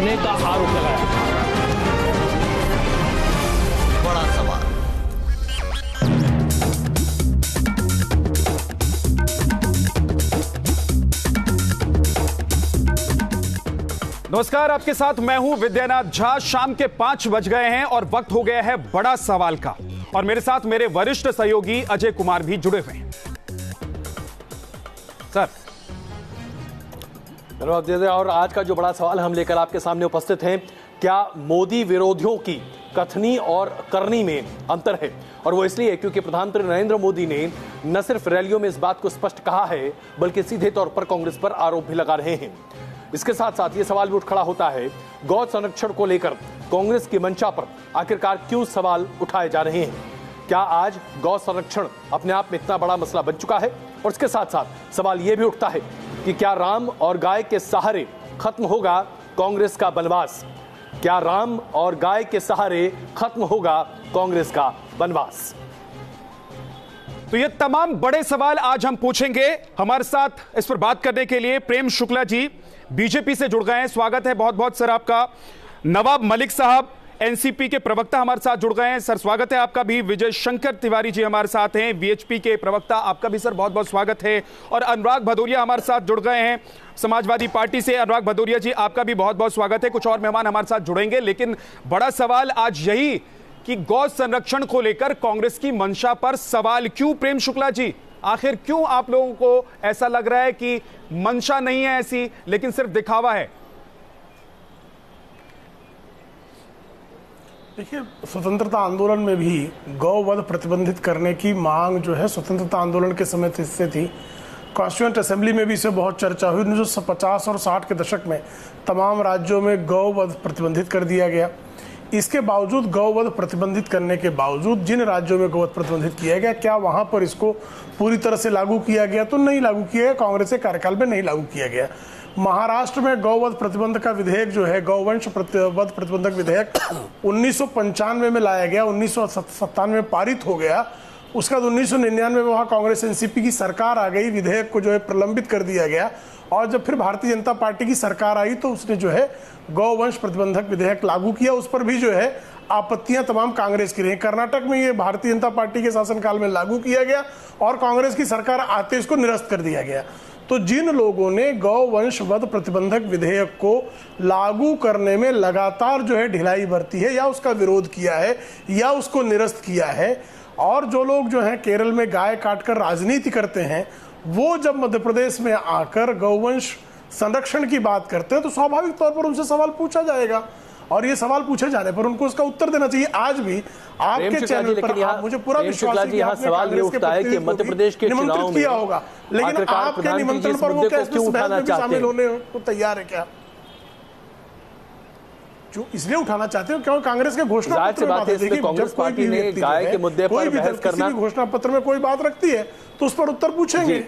करने का आरोप लगाया। बड़ा सवाल। नमस्कार, आपके साथ मैं हूं विद्यानाथ झा। शाम के 5 बज गए हैं और वक्त हो गया है बड़ा सवाल का, और मेरे साथ मेरे वरिष्ठ सहयोगी अजय कुमार भी जुड़े हुए हैं। सर, धन्यवाद। और आज का जो बड़ा सवाल हम लेकर आपके सामने उपस्थित हैं, क्या मोदी विरोधियों की कथनी और करनी में अंतर है? और वो इसलिए क्योंकि प्रधानमंत्री नरेंद्र मोदी ने न सिर्फ रैलियों में इस बात को स्पष्ट कहा है, बल्कि सीधे तौर पर कांग्रेस पर आरोप भी लगा रहे हैं। इसके साथ साथ ये सवाल भी उठ खड़ा होता है, गौ संरक्षण को लेकर कांग्रेस की मंशा पर आखिरकार क्यों सवाल उठाए जा रहे हैं? क्या आज गौ संरक्षण अपने आप में इतना बड़ा मसला बन चुका है? और इसके साथ साथ सवाल यह भी उठता है कि क्या राम और गाय के सहारे खत्म होगा कांग्रेस का बनवास? क्या राम और गाय के सहारे खत्म होगा कांग्रेस का बनवास? तो ये तमाम बड़े सवाल आज हम पूछेंगे। हमारे साथ इस पर बात करने के लिए प्रेम शुक्ला जी बीजेपी से जुड़ गए हैं। स्वागत है बहुत बहुत सर आपका। नवाब मलिक साहब एनसीपी के प्रवक्ता हमारे साथ जुड़ गए हैं। सर स्वागत है आपका भी। विजय शंकर तिवारी जी हमारे साथ हैं, वीएचपी के प्रवक्ता, आपका भी सर बहुत बहुत स्वागत है। और अनुराग भदौरिया हमारे साथ जुड़ गए हैं समाजवादी पार्टी से। अनुराग भदौरिया जी आपका भी बहुत बहुत स्वागत है। कुछ और मेहमान हमारे साथ जुड़ेंगे, लेकिन बड़ा सवाल आज यही कि गौ संरक्षण को लेकर कांग्रेस की मंशा पर सवाल क्यों? प्रेम शुक्ला जी, आखिर क्यों आप लोगों को ऐसा लग रहा है कि मंशा नहीं है ऐसी, लेकिन सिर्फ दिखावा है? देखिए, स्वतंत्रता आंदोलन में भी गौवध प्रतिबंधित करने की मांग जो है स्वतंत्रता आंदोलन के समय से थी। कॉन्स्टिट्यूएंट असेंबली में भी इसे बहुत चर्चा हुई। 1950 और 60 के दशक में तमाम राज्यों में गौवध प्रतिबंधित कर दिया गया। इसके बावजूद गौवध प्रतिबंधित करने के बावजूद जिन राज्यों में गौवध प्रतिबंधित किया गया, क्या वहां पर इसको पूरी तरह से लागू किया गया? तो नहीं लागू किया गया। कांग्रेस के कार्यकाल में नहीं लागू किया गया। महाराष्ट्र में गौवध प्रतिबंध का विधेयक जो है, गौवंश वध प्रतिबंधक विधेयक 1995 में लाया गया, 1997 में पारित हो गया। उसके बाद 1999 में वहां कांग्रेस एनसीपी की सरकार आ गई, विधेयक को जो है प्रलंबित कर दिया गया। और जब फिर भारतीय जनता पार्टी की सरकार आई तो उसने जो है गौवंश प्रतिबंधक विधेयक लागू किया। उस पर भी जो है आपत्तियां तमाम कांग्रेस की रही। कर्नाटक में ये भारतीय जनता पार्टी के शासनकाल में लागू किया गया और कांग्रेस की सरकार आते इसको निरस्त कर दिया गया। तो जिन लोगों ने गौवंश वध प्रतिबंधक विधेयक को लागू करने में लगातार जो है ढिलाई बरती है, या उसका विरोध किया है, या उसको निरस्त किया है, और जो लोग जो है केरल में गाय काटकर राजनीति करते हैं, वो जब मध्य प्रदेश में आकर गौवंश संरक्षण की बात करते हैं तो स्वाभाविक तौर पर उनसे सवाल पूछा जाएगा, और ये सवाल पूछे जाने पर उनको उसका उत्तर देना चाहिए। आज भी आपके चैनल पर आप मुझे पूरा विश्वास है कि आपने सवाल ये उठता है कि मध्य प्रदेश के चुनाव किया होगा, लेकिन आपके निमंत्रण पर वो क्या क्यों उठाना चाहते हैं? शामिल होने को तैयार है क्या? जो इसलिए उठाना चाहते हो क्योंकि कांग्रेस के घोषणा पत्र में बात है। देखिए, जब कोई भी व्यक्ति कोई भी दल किसी भी घोषणा पत्र में कोई बात रखती है तो उस पर उत्तर पूछेंगे।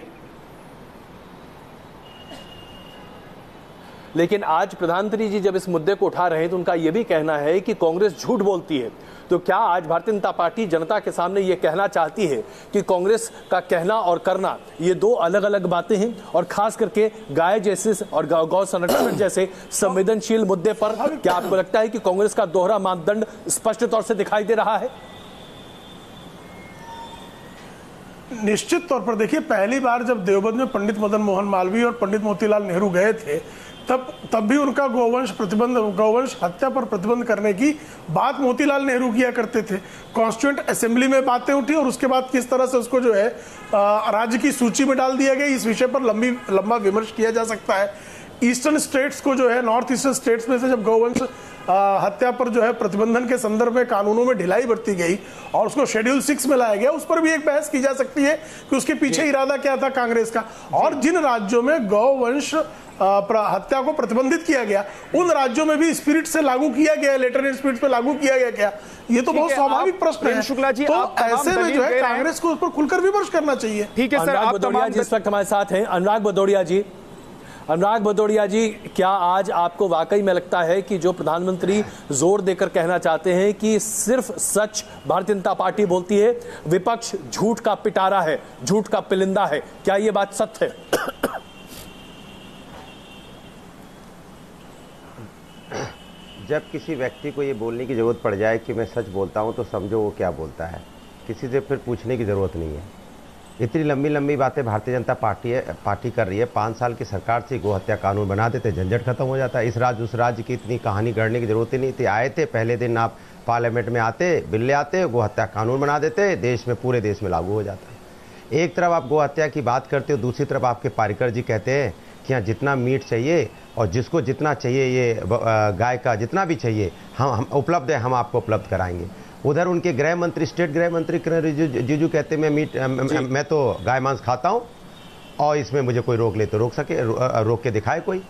लेकिन आज प्रधानमंत्री जी जब इस मुद्दे को उठा रहे हैं तो उनका यह भी कहना है कि कांग्रेस झूठ बोलती है। तो क्या आज भारतीय जनता पार्टी जनता के सामने यह कहना चाहती है कि कांग्रेस का कहना और करना ये दो अलग अलग बातें हैं? और खास करके गाय जैसे और गौ संरक्षण जैसे संवेदनशील मुद्दे पर क्या आपको लगता है कि कांग्रेस का दोहरा मानदंड स्पष्ट तौर से दिखाई दे रहा है? निश्चित तौर पर देखिए, पहली बार जब देवबंद में पंडित मदन मोहन मालवीय और पंडित मोतीलाल नेहरू गए थे, तब भी उनका गौवंश हत्या पर प्रतिबंध करने की बात मोतीलाल नेहरू किया करते थे। कॉन्स्टिट्यूएंट असेंबली में बातें उठी और उसके बाद किस तरह से उसको जो है राज्य की सूची में डाल दिया गया, इस विषय पर लंबा विमर्श किया जा सकता है। ईस्टर्न स्टेट्स को जो है, नॉर्थ ईस्टर्न स्टेट्स में से जब गौवंश हत्या पर जो है प्रतिबंधन के संदर्भ में कानूनों में ढिलाई बरती गई और उसको शेड्यूल 6 में लाया गया, उस पर भी एक बहस की जा सकती है कि उसके पीछे इरादा क्या था कांग्रेस का। और जिन राज्यों में गौवंश हत्या को प्रतिबंधित किया गया, उन राज्यों में भी स्पिरिट से लागू किया गया, लेटर एंड स्पिरिट पे लागू किया गया क्या? ये तो बहुत स्वाभाविक प्रश्न है। शुक्ला जी, तो ऐसे में जो है कांग्रेस को उस पर खुलकर विमर्श करना चाहिए। ठीक है सर, आप भदौरिया जी इस वक्त हमारे साथ हैं। अनुराग भदौरिया जी, क्या आज आपको वाकई में लगता है कि जो प्रधानमंत्री जोर देकर कहना चाहते हैं कि सिर्फ सच भारतीय जनता पार्टी बोलती है, विपक्ष झूठ का पिटारा है, झूठ का पिलिंदा है, क्या यह बात सत्य है? जब किसी व्यक्ति को ये बोलने की ज़रूरत पड़ जाए कि मैं सच बोलता हूँ तो समझो वो क्या बोलता है, किसी से फिर पूछने की ज़रूरत नहीं है। इतनी लंबी लंबी बातें भारतीय जनता पार्टी कर रही है। 5 साल की सरकार से गो हत्या कानून बना देते, झंझट खत्म हो जाता है। इस राज्य उस राज्य की इतनी कहानी गढ़ने की ज़रूरत ही नहीं थी। आए थे पहले दिन, आप पार्लियामेंट में आते, बिल ले आते, गो हत्या कानून बना देते, देश में, पूरे देश में लागू हो जाता है। एक तरफ आप गो हत्या की बात करते हो, दूसरी तरफ आपके पारिकर जी कहते हैं कि यहाँ जितना मीट चाहिए और जिसको जितना चाहिए, ये गाय का जितना भी चाहिए हम उपलब्ध है, हम आपको उपलब्ध कराएंगे। उधर उनके गृह मंत्री, स्टेट गृह मंत्री किरण रिजिजू कहते मैं तो गाय मांस खाता हूँ और इसमें मुझे कोई रोक ले तो रोक के दिखाए कोई।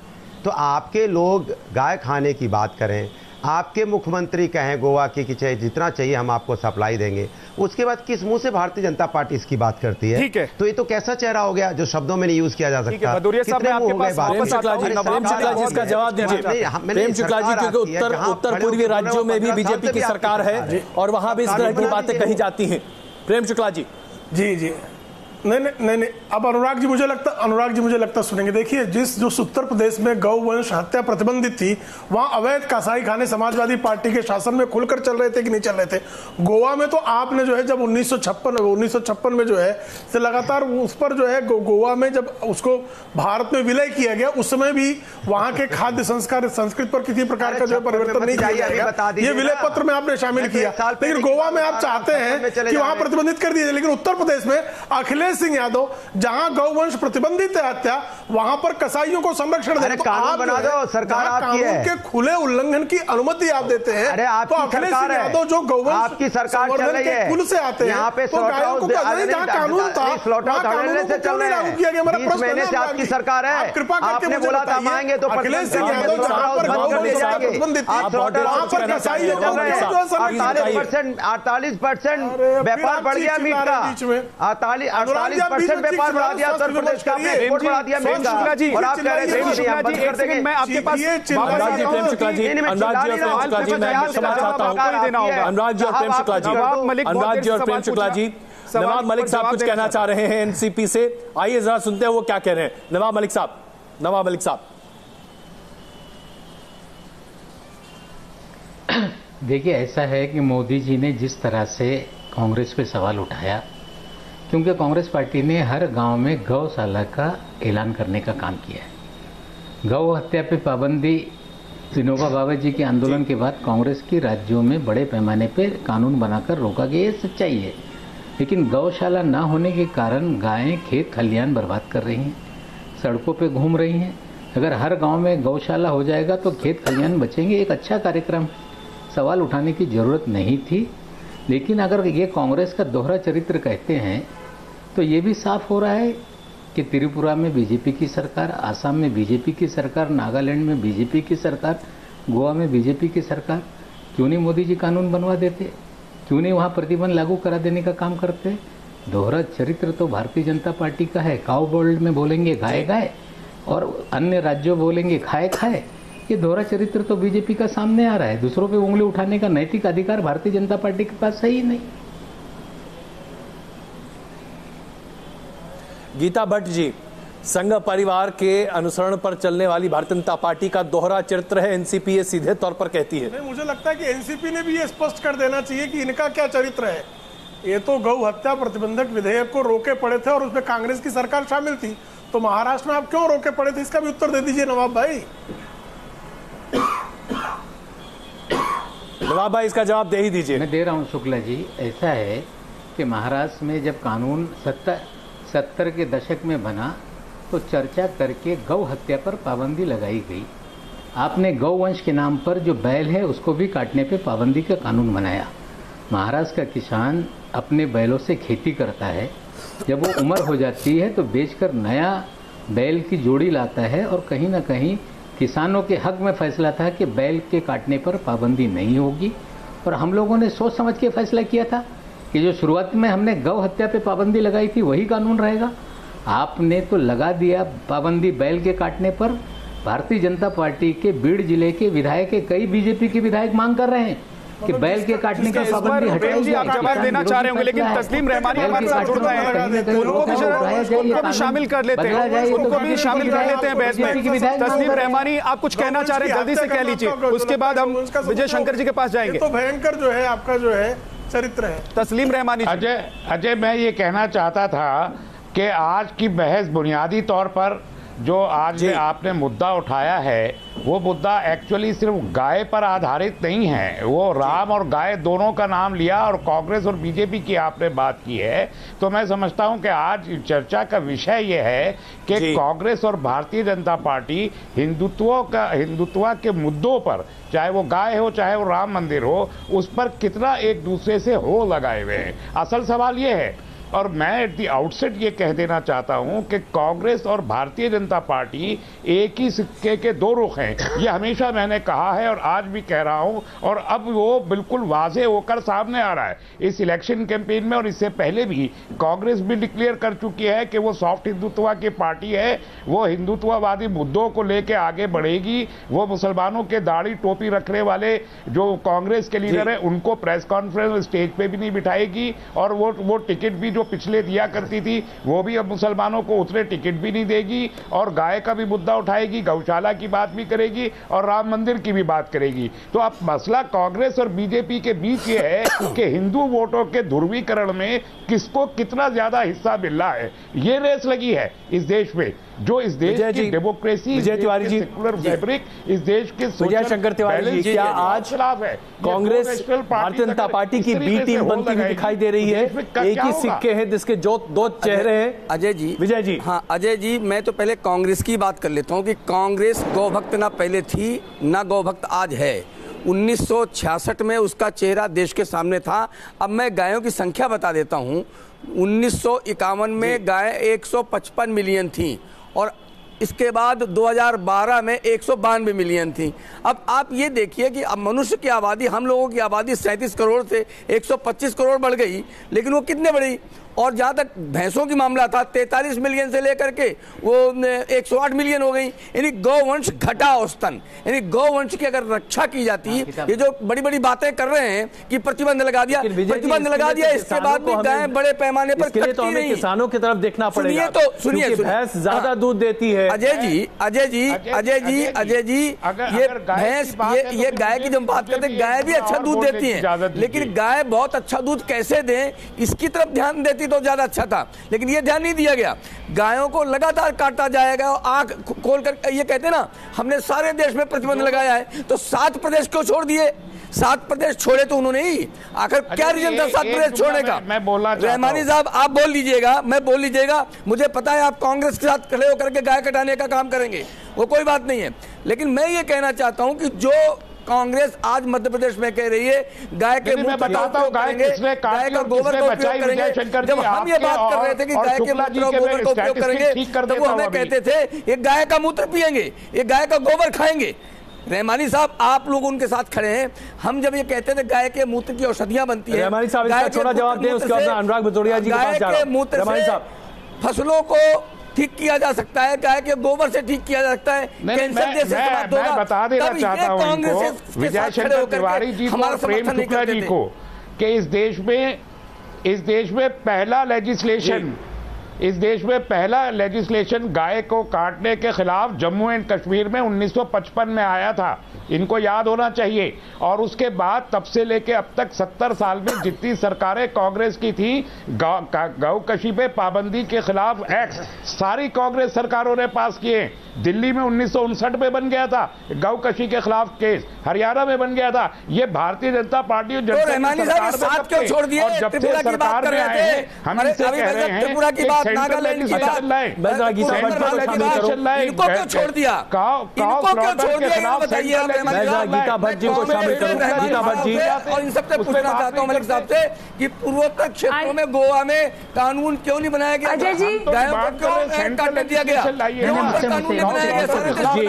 तो आपके लोग गाय खाने की बात करें, आपके मुख्यमंत्री कहें गोवा की कि चाहे जितना चाहिए हम आपको सप्लाई देंगे, उसके बाद किस मुंह से भारतीय जनता पार्टी इसकी बात करती है? ठीक है, तो ये तो कैसा चेहरा हो गया जो शब्दों में नहीं यूज किया जा सकता। भदौरिया साहब, मैं आपके पास वापस आता हूं। प्रेम शुक्ला जी इसका जवाब दीजिए। प्रेम शुक्ला जी, क्योंकि उत्तर पूर्वी राज्यों में भी बीजेपी की सरकार है और वहां भी इस तरह की बातें कही जाती हैं। प्रेम शुक्ला जी। जी नहीं, अब अनुराग जी मुझे लगता सुनेंगे। देखिए, जो उत्तर प्रदेश में गौवंश हत्या प्रतिबंधित थी, वहां अवैध कसाई खाने समाजवादी पार्टी के शासन में खुलकर चल रहे थे कि नहीं चल रहे थे? गोवा में तो आपने जो है जब 1956 में जो है से लगातार उस पर जो है गोवा में जब उसको भारत में विलय किया गया, उस समय भी वहां के खाद्य संस्कार संस्कृति पर किसी प्रकार का जो है परिवर्तन नहीं किया गया। ये विलय पत्र में आपने शामिल किया, लेकिन गोवा में आप चाहते हैं कि वहां प्रतिबंधित कर दिया, लेकिन उत्तर प्रदेश में अखिलेश सिंह यादव जहां गौवंश प्रतिबंधित है हत्या, वहां पर कसाईयों को संरक्षण देते। तो कानून बना दो, सरकार आपकी है। कानून के खुले उल्लंघन की अनुमति आप देते हैं। अरे आपकी सरकार है, यादव जो गौवंश आपकी सरकार चल रही है, कुल से आते हैं, यहाँ पे तो गायों को जहां कानून था, स्लॉट हाउस धड़ल्ले से चल रहे हैं। 20 महीने से आपकी सरकार है, कृपा करके आपने बोला था मांगेंगे तो अखिलेश सिंह यादव जहां पर गौवंश प्रतिबंधित थी, वहां पर कसाईयों को 48% व्यापार बढ़ गया मीट का, 48% व्यापार बढ़ा दिया उत्तर प्रदेश का, एक्सपोर्ट बढ़ा दिया मीट का। और आप कह रहे थे मैं आपके पास अनुराग जी, प्रेम शुक्ला जी, अनुराग जी और प्रेम शुक्ला जी, मैं क्षमा चाहता हूं। अनुराग जी और प्रेम शुक्ला जी, अनुराग जी और प्रेम शुक्ला जी, नवाब मलिक साहब कुछ कहना चाह रहे हैं एनसीपी से। आइए जरा सुनते हैं वो क्या कह रहे हैं। नवाब मलिक साहब। देखिए, ऐसा है कि मोदी जी ने जिस तरह से कांग्रेस पे सवाल उठाया, क्योंकि कांग्रेस पार्टी ने हर गांव में गौशाला का ऐलान करने का काम किया है। गौ हत्या पे पाबंदी विनोबा भावे जी के आंदोलन के बाद कांग्रेस की राज्यों में बड़े पैमाने पे कानून बनाकर रोका गया, ये सच्चाई है। लेकिन गौशाला ना होने के कारण गायें खेत खलियान बर्बाद कर रही हैं, सड़कों पे घूम रही हैं। अगर हर गांव में गौशाला हो जाएगा तो खेत खलियान बचेंगे। एक अच्छा कार्यक्रम, सवाल उठाने की जरूरत नहीं थी। लेकिन अगर ये कांग्रेस का दोहरा चरित्र कहते हैं तो ये भी साफ हो रहा है कि त्रिपुरा में बीजेपी की सरकार, आसाम में बीजेपी की सरकार, नागालैंड में बीजेपी की सरकार, गोवा में बीजेपी की सरकार। क्यों नहीं मोदी जी कानून बनवा देते? क्यों नहीं वहाँ प्रतिबंध लागू करा देने का काम करते? दोहरा चरित्र तो भारतीय जनता पार्टी का है। काउ वर्ल्ड में बोलेंगे गाय गाय और अन्य राज्यों बोलेंगे खाए खाए। ये दोहरा चरित्र तो बीजेपी का सामने आ रहा है। दूसरों पे उंगली उठाने का नैतिक अधिकार भारतीय जनता पार्टी के पास है ही नहीं। गीता भट्ट जी, संघ परिवार के अनुसरण पर चलने वाली भारतीय जनता पार्टी का दोहरा चरित्र है एनसीपी, ये सीधे तौर पर कहती है। नहीं, मुझे लगता है कि एनसीपी ने भी ये स्पष्ट कर देना चाहिए कि इनका क्या चरित्र है। ये तो गौ हत्या प्रतिबंधक विधेयक को रोके पड़े थे और उसमें कांग्रेस की सरकार शामिल थी, तो महाराष्ट्र में आप क्यों रोके पड़े थे, इसका भी उत्तर दे दीजिए नवाब भाई। नवाब भाई, इसका जवाब दे ही दीजिए। मैं दे रहा हूं शुक्ला जी। ऐसा है कि महाराष्ट्र में जब कानून 70 के दशक में बना तो चर्चा करके गौ हत्या पर पाबंदी लगाई गई। आपने गौवंश के नाम पर जो बैल है उसको भी काटने पे पाबंदी का कानून बनाया। महाराष्ट्र का किसान अपने बैलों से खेती करता है, जब वो उम्र हो जाती है तो बेचकर नया बैल की जोड़ी लाता है। और कहीं ना कहीं किसानों के हक में फैसला था कि बैल के काटने पर पाबंदी नहीं होगी। और हम लोगों ने सोच समझ के फैसला किया था कि जो शुरुआत में हमने गौ हत्या पे पाबंदी लगाई थी वही कानून रहेगा। आपने तो लगा दिया पाबंदी बैल के काटने पर। भारतीय जनता पार्टी के बीड़ जिले के विधायक, कई बीजेपी के विधायक मांग कर रहे हैं कि बैल के काटने का पाबंदी हटाई जी, आप जवाब देना चाह रहे होंगे, लेकिन तस्लीम रहमानी हमारे साथ जुड़ गए हैं, उनको भी शामिल कर लेते हैं, उनको भी शामिल कर लेते हैं बहस में। तस्लीम रहमानी, आप कुछ कहना चाह रहे हैं, जल्दी से कह लीजिए, उसके बाद हम विजय शंकर जी के पास जाएंगे। तो भयंकर जो है आपका जो है चरित्र है। तस्लीम रहमानी। अजय, मैं ये कहना चाहता था कि आज की बहस बुनियादी तौर पर जो आज आपने मुद्दा उठाया है, वो मुद्दा एक्चुअली सिर्फ गाय पर आधारित नहीं है। वो राम और गाय दोनों का नाम लिया और कांग्रेस और बीजेपी की आपने बात की है। तो मैं समझता हूं कि आज चर्चा का विषय ये है कि कांग्रेस और भारतीय जनता पार्टी हिंदुत्व के मुद्दों पर, चाहे वो गाय हो चाहे वो राम मंदिर हो, उस पर कितना एक दूसरे से हो लगाए हुए हैं। असल सवाल ये है, और मैं एट द आउटसेट ये कह देना चाहता हूं कि कांग्रेस और भारतीय जनता पार्टी एक ही सिक्के के दो रुख हैं। ये हमेशा मैंने कहा है और आज भी कह रहा हूं, और अब वो बिल्कुल वाज़ेह होकर सामने आ रहा है। इस इलेक्शन कैंपेन में और इससे पहले भी कांग्रेस भी डिक्लेयर कर चुकी है कि वो सॉफ्ट हिंदुत्व की पार्टी है, वो हिंदुत्ववादी मुद्दों को लेकर आगे बढ़ेगी। वो मुसलमानों के दाढ़ी टोपी रखने वाले जो कांग्रेस के लीडर है, उनको प्रेस कॉन्फ्रेंस स्टेज पे भी नहीं बिठाएगी, और वो टिकट भी पिछले दिया करती थी वो भी अब मुसलमानों को उतरे टिकट भी नहीं देगी, और गाय का भी मुद्दा उठाएगी, गौशाला की बात भी करेगी और राम मंदिर की भी बात करेगी। तो अब मसला कांग्रेस और बीजेपी के बीच ये है कि हिंदू वोटों के ध्रुवीकरण में किसको कितना ज्यादा हिस्सा मिल रहा है। ये रेस लगी है इस देश में, जो इस देश की डेमोक्रेसी, सेकुलर फैब्रिक, इस देश के विजय शंकर तिवारी जी, क्या आज कांग्रेस भारतीय जनता पार्टी की बी टीम बनती हुई दिखाई दे रही है? एक ही सिक्के हैं जिसके जो दो चेहरे हैं। अजय जी, विजय जी। हाँ अजय जी, मैं तो पहले कांग्रेस की बात कर लेता हूँ कि कांग्रेस गौभक्त ना पहले थी ना गौभक्त आज है। 1966 में उसका चेहरा देश के सामने था। अब मैं गायों की संख्या बता देता हूँ। 1951 में गाय 155 मिलियन थी और इसके बाद 2012 में 192 मिलियन थी। अब आप ये देखिए कि अब मनुष्य की आबादी, हम लोगों की आबादी 37 करोड़ से 125 करोड़ बढ़ गई, लेकिन वो कितने बढ़ी? और जहाँ तक भैंसों की मामला था 43 मिलियन से लेकर के वो 108 मिलियन हो गई। यानी गौवंश घटा औसतन। यानी गौवंश की अगर रक्षा की जाती, ये जो बड़ी बड़ी बातें कर रहे हैं कि प्रतिबंध लगा दिया, प्रतिबंध लगा दिया, इसके बाद भी गायें बड़े पैमाने पर कटती तो हमें किसानों की तरफ देखना पड़ेगा। सुनिए, भैंस ज्यादा दूध देती है। अजय जी, ये भैंस, ये गाय की जब बात करते हैं, गाय भी अच्छा दूध देती है, लेकिन गाय बहुत अच्छा दूध कैसे दें इसकी तरफ ध्यान देती तो ज्यादा अच्छा था, लेकिन ये ध्यान नहीं दिया गया। गायों को लगातार काटता जाएगा। आंख खोलकर ये कहते हैं ना, हमने सारे देश में प्रतिबंध लगाया है, तो 7 प्रदेश क्यों छोड़ दिए? 7 प्रदेश छोड़े तो उन्होंने ही। आखिर क्या रीजन था 7 प्रदेश छोड़ने का? मैं बोलना चाहता हूं। रहमानी साहब आप बोल लीजिएगा, मैं बोल लीजिएगा। मुझे पता है आप कांग्रेस के साथ खड़े होकर के गाय कटाने का काम करेंगे, वो कोई बात नहीं है, लेकिन मैं ये कहना चाहता हूं कि जो कांग्रेस आज मध्य प्रदेश में कह रही है गाय के मुंह बताता हूं, गाय का गोबर का उपयोग करेंगे। जब हम ये बात कर रहे थे कि गाय के मूत्र और गोबर का उपयोग करेंगे, तो वो हमें कहते थे ये गाय का मूत्र पिएंगे, ये गाय का गोबर खाएंगे। रहमानी साहब आप लोग उनके साथ खड़े हैं। हम जब ये कहते थे गाय के मूत्र की औषधियां बनती है, रहमानी साहब इसका छोटा जवाब दें, उसके बाद अनुराग भदौरिया जी के पास जा रहा हूं। गाय के मूत्र से फसलों को ठीक किया जा सकता है, गाय के गोबर से ठीक किया जा सकता है। कैंसर जैसे बात होगा। मैं बता देना चाहता हूं इनको, विजय शंकर तिवारी जी को, प्रेम शुक्ला जी को, कि इस देश में पहला लेजिस्लेशन गाय को काटने के खिलाफ जम्मू एंड कश्मीर में 1955 में आया था। इनको याद होना चाहिए। और उसके बाद तब से लेके अब तक 70 साल में जितनी सरकारें कांग्रेस की थी, गौकशी पे पाबंदी के खिलाफ एक्ट सारी कांग्रेस सरकारों ने पास किए। दिल्ली में 1959 में बन गया था गौकशी के खिलाफ केस, हरियाणा में बन गया था। ये भारतीय जनता पार्टी और जनता क्यों छोड़ दिए? और जब से सरकार में आए हैं हम इनसे कह रहे हैं त्रिपुरा की बात, नागालैंड की बात, इनको क्यों छोड़ दिया? इनको क्यों छोड़ दिया बताइए। गीता भट्ट जी को शामिल करो। गीता भट्ट जी, और इन सबसे पूछना चाहता हूं मलिक साहब से कि पूर्वोत्तर क्षेत्रों में गोवा में कानून क्यों नहीं बनाया गया? अजय जी, गायों को क्यों काट दिया गया?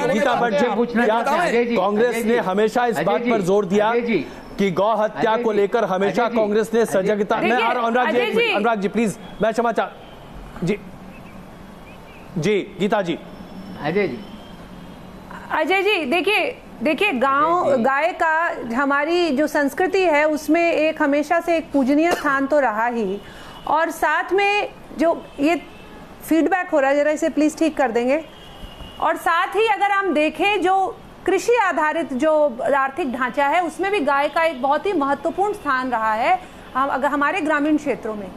गीता भट्ट जी पूछना चाहते हैं। कांग्रेस ने हमेशा इस बात पर जोर दिया कि गौ हत्या को लेकर हमेशा कांग्रेस ने सजगता। मैं अनुराग जी प्लीज, मैं क्षमा चाह जी गीता जी। अजय जी देखिए, देखिए, गाय का हमारी जो संस्कृति है उसमें एक हमेशा से एक पूजनीय स्थान तो रहा ही, और साथ में जो ये फीडबैक हो रहा है, जरा इसे प्लीज ठीक कर देंगे। और साथ ही अगर हम देखें जो कृषि आधारित जो आर्थिक ढांचा है उसमें भी गाय का एक बहुत ही महत्वपूर्ण स्थान रहा है अगर हमारे ग्रामीण क्षेत्रों में।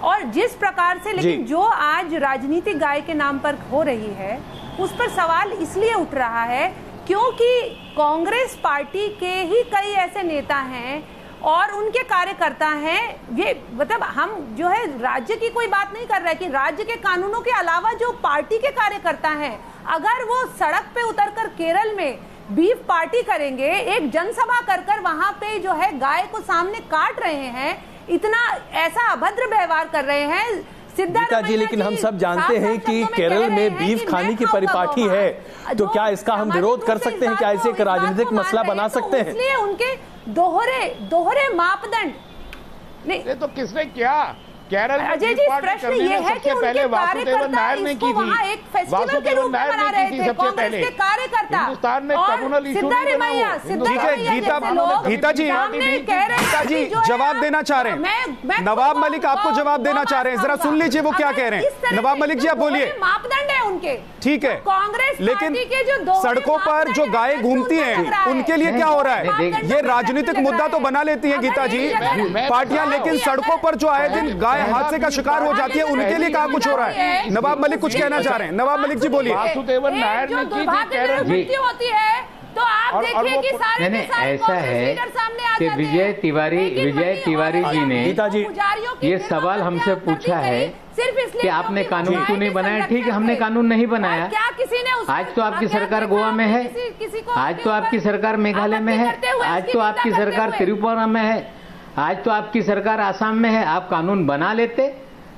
और जिस प्रकार से लेकिन जो आज राजनीति गाय के नाम पर हो रही है उस पर सवाल इसलिए उठ रहा है क्योंकि कांग्रेस पार्टी के ही कई ऐसे नेता हैं और उनके कार्यकर्ता हैं। ये मतलब हम जो है राज्य की कोई बात नहीं कर रहे कि राज्य के कानूनों के अलावा जो पार्टी के कार्यकर्ता हैं अगर वो सड़क पे उतरकर केरल में बीफ पार्टी करेंगे, एक जनसभा कर वहां पे जो है गाय को सामने काट रहे हैं, इतना ऐसा अभद्र व्यवहार कर रहे हैं गीता जी, लेकिन हम सब जानते हैं कि केरल में बीफ खाने की परिपाटी है, तो क्या इसका हम विरोध कर सकते हैं? क्या इसे एक राजनीतिक मसला बना सकते हैं? इसलिए उनके दोहरे मापदंड नहीं, तो किसने किया? केरल में अजय जी, प्रश्न ये है कि उनके कार्यकर्ता इसको वहाँ एक फेस्टिवल के रूप में मना रहे थे, कांग्रेस के कार्यकर्ता। हिंदुस्तान में कम्युनल इशू नहीं बना हुआ। गीता जी जवाब देना चाह रहे हैं। नवाब मलिक आपको जवाब देना चाह रहे हैं, जरा सुन लीजिए वो क्या कह रहे हैं। नवाब मलिक जी आप बोलिए। मापदंड है उनके, ठीक है, कांग्रेस लेकिन सड़कों पर जो गायें घूमती हैं उनके लिए क्या हो रहा है? ये राजनीतिक मुद्दा तो बना लेती है गीता जी पार्टियां, लेकिन सड़कों पर जो आए दिन गाय हादसे का शिकार हो जाती है उनके लिए क्या कुछ हो रहा है? नवाब मलिक कुछ कहना चाह रहे हैं। नवाब मलिक जी बोलिए। वासुदेवन नायर ने की थी केरल में, होती है तो आप देखिए कि सारे ऐसा है कि विजय तिवारी जी ने ये सवाल हमसे पूछा है सिर्फ इसलिए कि आपने कानून क्यों नहीं बनाया। ठीक है, हमने कानून नहीं बनाया। क्या किसी ने आज तो आपकी सरकार गोवा में है, आज तो आपकी सरकार मेघालय में है, आज तो आपकी सरकार त्रिपुरा में है, आज तो आपकी सरकार आसाम में है। आप कानून बना लेते,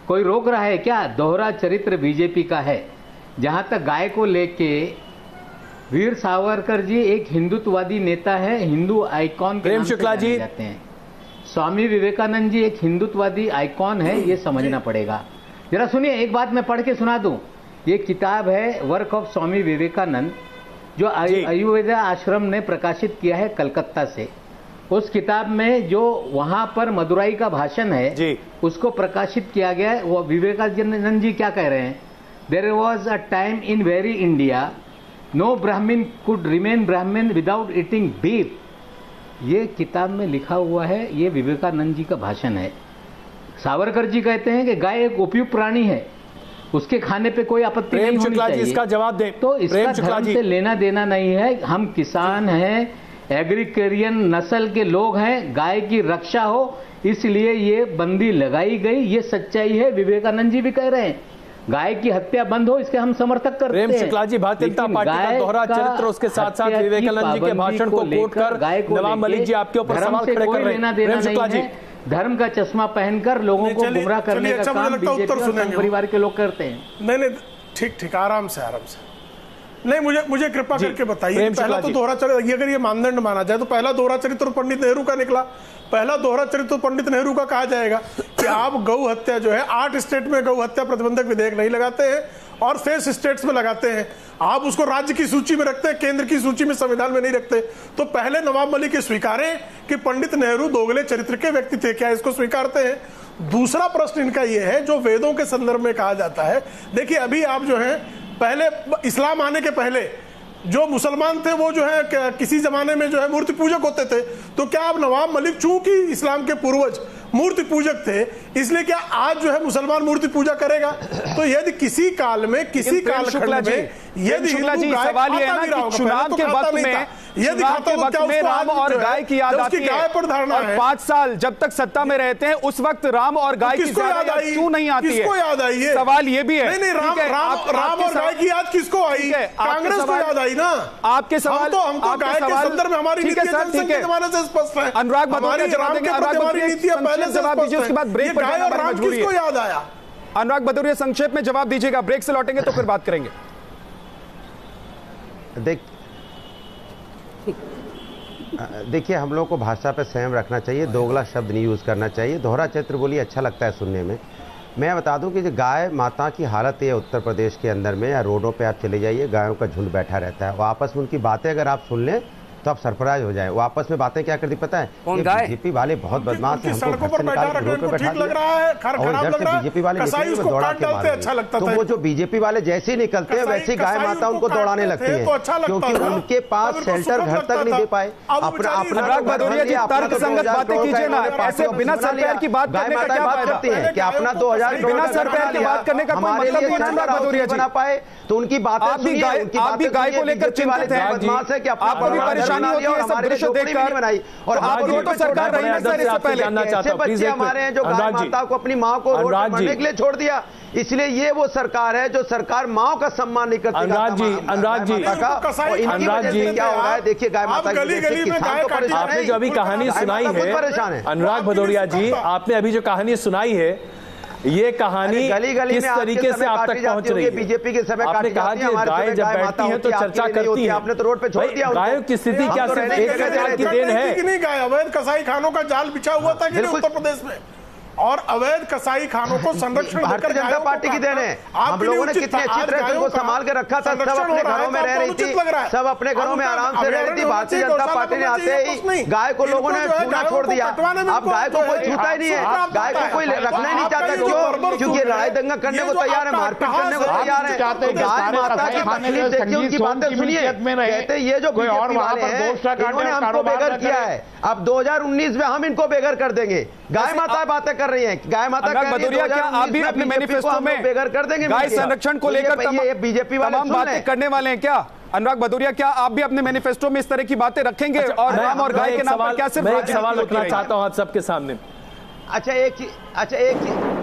कोई रोक रहा है क्या? दोहरा चरित्र बीजेपी का है। जहां तक गाय को लेके वीर सावरकर जी एक हिंदुत्ववादी नेता है, हिंदू आइकॉन प्रेम शुक्ला जी जाते हैं। स्वामी विवेकानंद जी एक हिंदुत्ववादी आइकॉन है, ये समझना पड़ेगा। जरा सुनिए, एक बात मैं पढ़ के सुना दूं। ये किताब है वर्क ऑफ स्वामी विवेकानंद, जो आयुर्वेदा आश्रम ने प्रकाशित किया है कलकत्ता से। उस किताब में जो वहां पर मदुराई का भाषण है उसको प्रकाशित किया गया है। वो विवेकानंद जी क्या कह रहे हैं? There was a time in very India no Brahmin could remain Brahmin without eating beef. ये किताब में लिखा हुआ है, ये विवेकानंद जी का भाषण है। सावरकर जी कहते हैं कि गाय एक उपयुक्त प्राणी है, उसके खाने पे कोई आपत्ति नहीं होनी चाहिए। इसका जवाब दें। तो इसका धर्म से लेना देना नहीं है। हम किसान हैं, एग्रीकल्चर नस्ल के लोग हैं, गाय की रक्षा हो इसलिए ये बंदी लगाई गई। ये सच्चाई है, विवेकानंद जी भी कह रहे हैं। गाय की हत्या बंद हो इसके हम समर्थक करते हैं। प्रेम शुक्ला जी, भारतीय जनता पार्टी का दोहरा चरित्र, उसके साथ साथ विवेकानंद जी के भाषण को कोट कर नवाब मलिक जी आपके ऊपर सवाल खड़े कर रहे हैं। प्रेम शुक्ला जी, धर्म का चश्मा पहनकर लोगों को गुमराह करने का काम बीजेपी और परिवार के लोग करते हैं। नहीं, ठीक, आराम से। नहीं, मुझे कृपा करके बताइए, पहला तो दोहरा चरित्र, अगर ये मानदंड माना जाए तो पहला दोहरा चरित्र पंडित नेहरू का निकला। पहला दोहरा चरित्र पंडित नेहरू का कहा जाएगा कि आप गौ हत्या जो है 8 स्टेट में गौ हत्या प्रतिबंधक विधेयक नहीं लगाते हैं और शेष स्टेट्स में लगाते हैं। आप उसको राज्य की सूची में रखते हैं, केंद्र की सूची में, संविधान में नहीं रखते। तो पहले नवाब मलिक ये स्वीकारें कि पंडित नेहरू दोगले चरित्र के व्यक्ति थे, क्या इसको स्वीकारते हैं? दूसरा प्रश्न इनका ये है जो वेदों के संदर्भ में कहा जाता है। देखिए, अभी आप जो है पहले इस्लाम आने के पहले जो मुसलमान थे वो जो है किसी जमाने में जो है मूर्ति पूजक होते थे। तो क्या आप नवाब मलिक चूंकि इस्लाम के पूर्वज मूर्ति पूजक थे इसलिए क्या आज जो है मुसलमान मूर्ति पूजा करेगा? तो यदि किसी काल में किसी कालखंड में यदि सवाल ये है ना कि चुनाव के वक्त में राम और गाय की याद आती है और 5 साल जब तक सत्ता में रहते हैं उस वक्त राम और गाय की याद क्यों नहीं आती है? किसको याद आई है? सवाल ये भी है। नहीं, राम और गाय की याद किसको आई? कांग्रेस को याद आई ना। आपके सवाल हमको गाय के संदर्भ में हमारी नीति जनसंघ के जमाने से स्पष्ट है। अनुराग भदौरिया जवाब दीजिए, उसके बाद ब्रेक पर जाना हमारी मजबूरी है। याद आया? अनुराग भदौरिया संक्षेप में जवाब दीजिएगा, ब्रेक से लौटेंगे तो फिर बात करेंगे। देखिए, हम लोग को भाषा पर संयम रखना चाहिए, दोगला शब्द नहीं यूज करना चाहिए। दोहरा चरित्र बोलिए अच्छा लगता है सुनने में। मैं बता दूं कि जो गाय माता की हालत है उत्तर प्रदेश के अंदर में या रोडों पे आप चले जाइए, गायों का झुंड बैठा रहता है, वो आपस में उनकी बातें अगर आप सुन लें तो आप सरप्राइज हो जाए। वो आपस में बातें क्या करती पता है, कौन गाय? बीजेपी वाले बहुत बदमाश हैं, सड़कों पर बैठा रखने को ठीक लग रहा है, खराब लग रहा है, बीजेपी वाले कसाई उसको काट डालते, अच्छा लगता तो था। वो जो बीजेपी वाले जैसे ही निकलते हैं वैसे ही गाय माता उनको दौड़ाने लगती है, क्योंकि उनके पास शेल्टर घर तक नहीं दे पाए। अपना अनुराग भदौरिया जी, तर्कसंगत बातें कीजिए ना, ऐसे बिना सरकार की बात करने का क्या बात करती है कि अपना 2000 बिना सरकार की बात करने का कोई मतलब नहीं। अनुराग भदौरिया जी बना पाए तो उनकी बातें आप भी गाय को लेकर चिंतित हैं, बदमाश है कि आपको भी परेशानी होती है सब दृश्य देखकर बनाई, और आपकी तो सरकार रही है सर, इससे पहले ऐसे बच्चे हमारे हैं जो गाय माता को अपनी माँ को रोड पर मरने के लिए छोड़ दिया। इसलिए ये वो सरकार है जो सरकार माँ का सम्मान नहीं करती। अनुराग जी क्या हो रहा है देखिए, गाय माता आपने जो अभी कहानी सुनाई है, अनुराग भदौरिया जी आपने अभी जो कहानी सुनाई है, ये कहानी किस तरीके से आप तक पहुंच रही है? बीजेपी के समय आपने कहा कि गाय जब बैठती है तो चर्चा करती है, आपने तो रोड पे छोड़ दिया। गायों की स्थिति क्या सिर्फ एक सरकार की देन है? नहीं, गाय अवैध कसाई खानों का जाल बिछा हुआ था कि उत्तर प्रदेश में, और अवैध कसाई खानों को संरक्षण भारतीय जनता पार्टी की देन है। हम लोगों ने कितने अच्छी तरह से उनको संभाल के रखा था, सब अपने घरों में रह रही थी, सब अपने घरों में आराम से रह रही थी। भारतीय जनता पार्टी ने आते ही गाय को लोगों ने छूना छोड़ दिया। अब गाय को कोई छूता ही नहीं है, गाय को कोई रखना ही नहीं चाहता। क्यों? क्योंकि लड़ाई दंगा करने को तैयार है, मारपीट करने को तैयार है। गाय माता की तकलीफ देखिए, उनकी बातें सुनिए। कहते ये जो बीजेपी वाले हैं इन्होंने हमको बेघर किया है, अब 2019 में हम इनको बेघर कर देंगे। गाय माता बातें कर रही है, गाय माता भदौरिया, क्या आप भी अपने मैनिफेस्टो में बेघर कर देंगे गाय संरक्षण को लेकर बीजेपी वाले तमाम बातें करने वाले हैं क्या? अनुराग भदौरिया, क्या आप भी अपने मैनिफेस्टो में इस तरह की बातें रखेंगे? और राम और गाय के नाम पर क्या सिर्फ एक सवाल रखना चाहता हूं आप सबके सामने। अच्छा एक चीज